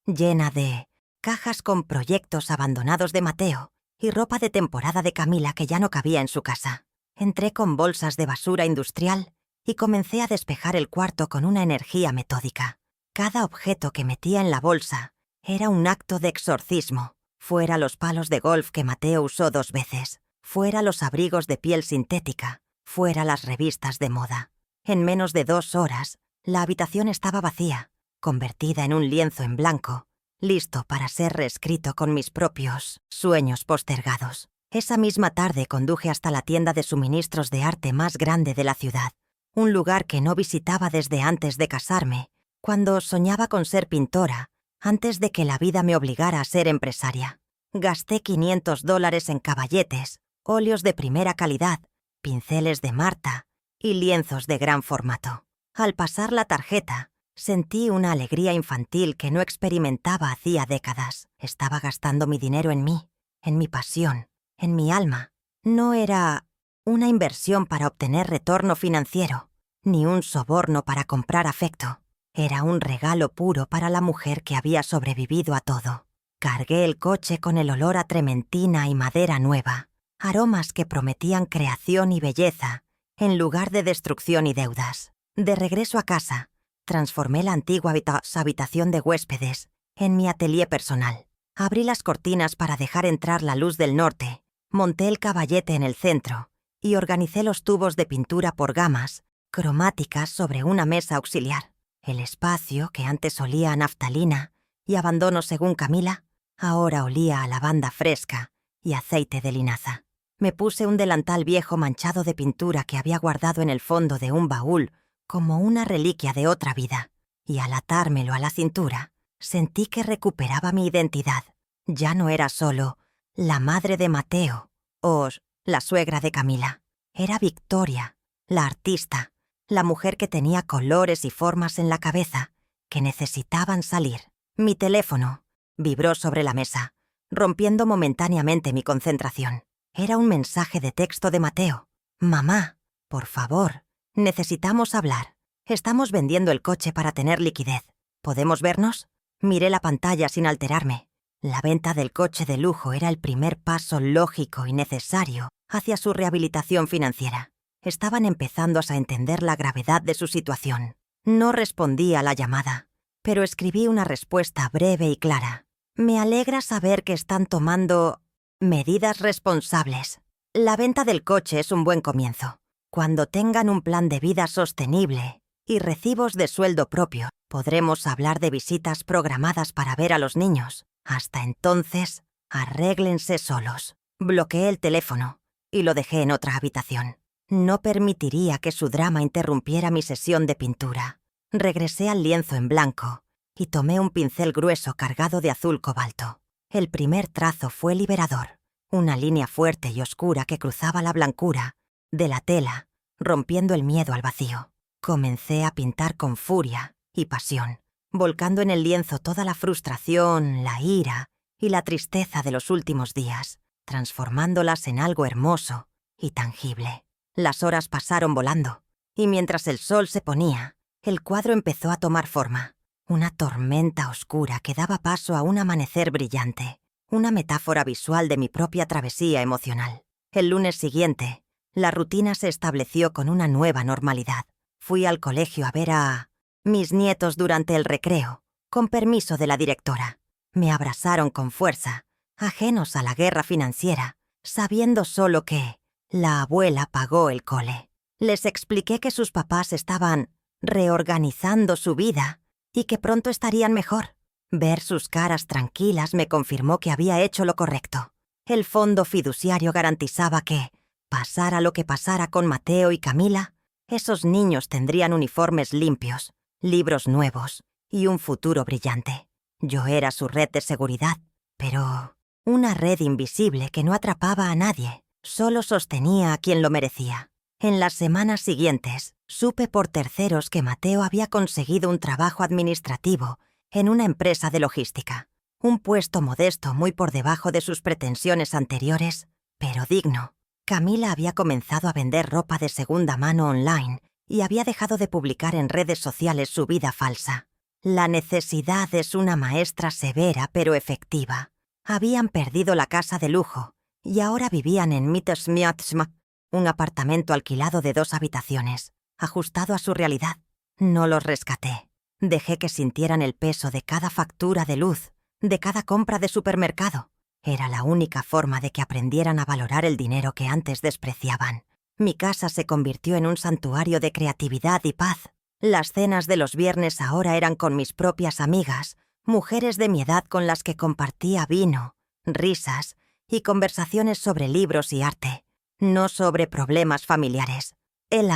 llena de cajas con proyectos abandonados de Mateo y ropa de temporada de Camila que ya no cabía en su casa. Entré con bolsas de basura industrial y comencé a despejar el cuarto con una energía metódica. Cada objeto que metía en la bolsa era un acto de exorcismo, fuera los palos de golf que Mateo usó 2 veces, fuera los abrigos de piel sintética, fuera las revistas de moda. En menos de 2 horas, la habitación estaba vacía, convertida en un lienzo en blanco, listo para ser reescrito con mis propios sueños postergados. Esa misma tarde conduje hasta la tienda de suministros de arte más grande de la ciudad, un lugar que no visitaba desde antes de casarme, cuando soñaba con ser pintora, antes de que la vida me obligara a ser empresaria. Gasté $500 en caballetes, óleos de primera calidad, pinceles de Marta y lienzos de gran formato. Al pasar la tarjeta, sentí una alegría infantil que no experimentaba hacía décadas. Estaba gastando mi dinero en mí, en mi pasión, en mi alma. No era una inversión para obtener retorno financiero, ni un soborno para comprar afecto. Era un regalo puro para la mujer que había sobrevivido a todo. Cargué el coche con el olor a trementina y madera nueva, aromas que prometían creación y belleza, en lugar de destrucción y deudas. De regreso a casa, transformé la antigua habitación de huéspedes en mi atelier personal. Abrí las cortinas para dejar entrar la luz del norte, monté el caballete en el centro y organicé los tubos de pintura por gamas cromáticas sobre una mesa auxiliar. El espacio, que antes olía a naftalina y abandono según Camila, ahora olía a lavanda fresca y aceite de linaza. Me puse un delantal viejo manchado de pintura que había guardado en el fondo de un baúl como una reliquia de otra vida, y al atármelo a la cintura, sentí que recuperaba mi identidad. Ya no era solo la madre de Mateo o la suegra de Camila. Era Victoria, la artista, la mujer que tenía colores y formas en la cabeza que necesitaban salir. Mi teléfono vibró sobre la mesa, rompiendo momentáneamente mi concentración. Era un mensaje de texto de Mateo. «Mamá, por favor, necesitamos hablar. Estamos vendiendo el coche para tener liquidez. ¿Podemos vernos?» Miré la pantalla sin alterarme. La venta del coche de lujo era el primer paso lógico y necesario hacia su rehabilitación financiera. Estaban empezando a entender la gravedad de su situación. No respondí a la llamada, pero escribí una respuesta breve y clara. «Me alegra saber que están tomando medidas responsables. La venta del coche es un buen comienzo. Cuando tengan un plan de vida sostenible y recibos de sueldo propio, podremos hablar de visitas programadas para ver a los niños. Hasta entonces, arréglense solos». Bloqueé el teléfono y lo dejé en otra habitación. No permitiría que su drama interrumpiera mi sesión de pintura. Regresé al lienzo en blanco y tomé un pincel grueso cargado de azul cobalto. El primer trazo fue liberador, una línea fuerte y oscura que cruzaba la blancura de la tela, rompiendo el miedo al vacío. Comencé a pintar con furia y pasión, volcando en el lienzo toda la frustración, la ira y la tristeza de los últimos días, transformándolas en algo hermoso y tangible. Las horas pasaron volando, y mientras el sol se ponía, el cuadro empezó a tomar forma. Una tormenta oscura que daba paso a un amanecer brillante, una metáfora visual de mi propia travesía emocional. El lunes siguiente, la rutina se estableció con una nueva normalidad. Fui al colegio a ver a mis nietos durante el recreo, con permiso de la directora. Me abrazaron con fuerza, ajenos a la guerra financiera, sabiendo solo que La abuela pagó el cole. Les expliqué que sus papás estaban reorganizando su vida y que pronto estarían mejor. Ver sus caras tranquilas me confirmó que había hecho lo correcto. El fondo fiduciario garantizaba que, pasara lo que pasara con Mateo y Camila, esos niños tendrían uniformes limpios, libros nuevos y un futuro brillante. Yo era su red de seguridad, pero una red invisible que no atrapaba a nadie, solo sostenía a quien lo merecía. En las semanas siguientes, supe por terceros que Mateo había conseguido un trabajo administrativo en una empresa de logística. Un puesto modesto muy por debajo de sus pretensiones anteriores, pero digno. Camila había comenzado a vender ropa de segunda mano online y había dejado de publicar en redes sociales su vida falsa. La necesidad es una maestra severa pero efectiva. Habían perdido la casa de lujo y ahora vivían en Mittelsmjölsma, un apartamento alquilado de 2 habitaciones, ajustado a su realidad. No los rescaté. Dejé que sintieran el peso de cada factura de luz, de cada compra de supermercado. Era la única forma de que aprendieran a valorar el dinero que antes despreciaban. Mi casa se convirtió en un santuario de creatividad y paz. Las cenas de los viernes ahora eran con mis propias amigas, mujeres de mi edad con las que compartía vino, risas y conversaciones sobre libros y arte, no sobre problemas familiares. El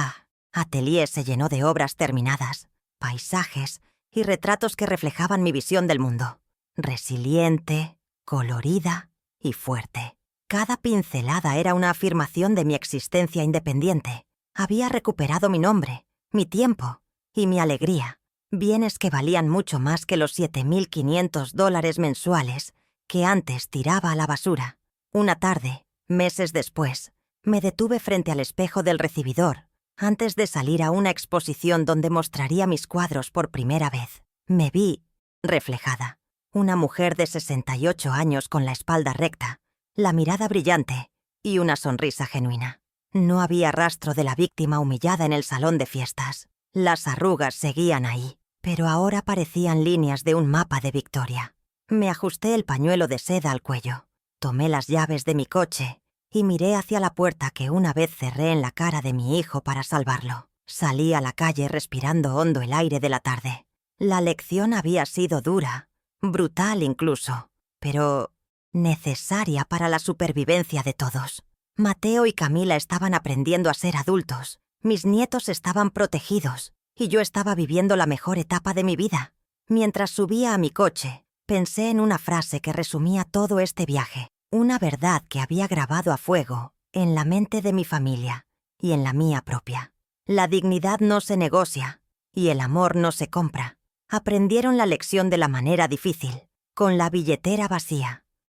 atelier se llenó de obras terminadas, paisajes y retratos que reflejaban mi visión del mundo. Resiliente, colorida y fuerte. Cada pincelada era una afirmación de mi existencia independiente. Había recuperado mi nombre, mi tiempo y mi alegría, bienes que valían mucho más que los $7.500 mensuales que antes tiraba a la basura. Una tarde, meses después, me detuve frente al espejo del recibidor antes de salir a una exposición donde mostraría mis cuadros por primera vez. Me vi reflejada. Una mujer de 68 años con la espalda recta, la mirada brillante y una sonrisa genuina. No había rastro de la víctima humillada en el salón de fiestas. Las arrugas seguían ahí, pero ahora parecían líneas de un mapa de victoria. Me ajusté el pañuelo de seda al cuello, tomé las llaves de mi coche y miré hacia la puerta que una vez cerré en la cara de mi hijo para salvarlo. Salí a la calle respirando hondo el aire de la tarde. La lección había sido dura, brutal incluso, pero necesaria para la supervivencia de todos. Mateo y Camila estaban aprendiendo a ser adultos, mis nietos estaban protegidos y yo estaba viviendo la mejor etapa de mi vida. Mientras subía a mi coche, pensé en una frase que resumía todo este viaje, una verdad que había grabado a fuego en la mente de mi familia y en la mía propia. La dignidad no se negocia y el amor no se compra. Aprendieron la lección de la manera difícil, con la billetera vacía,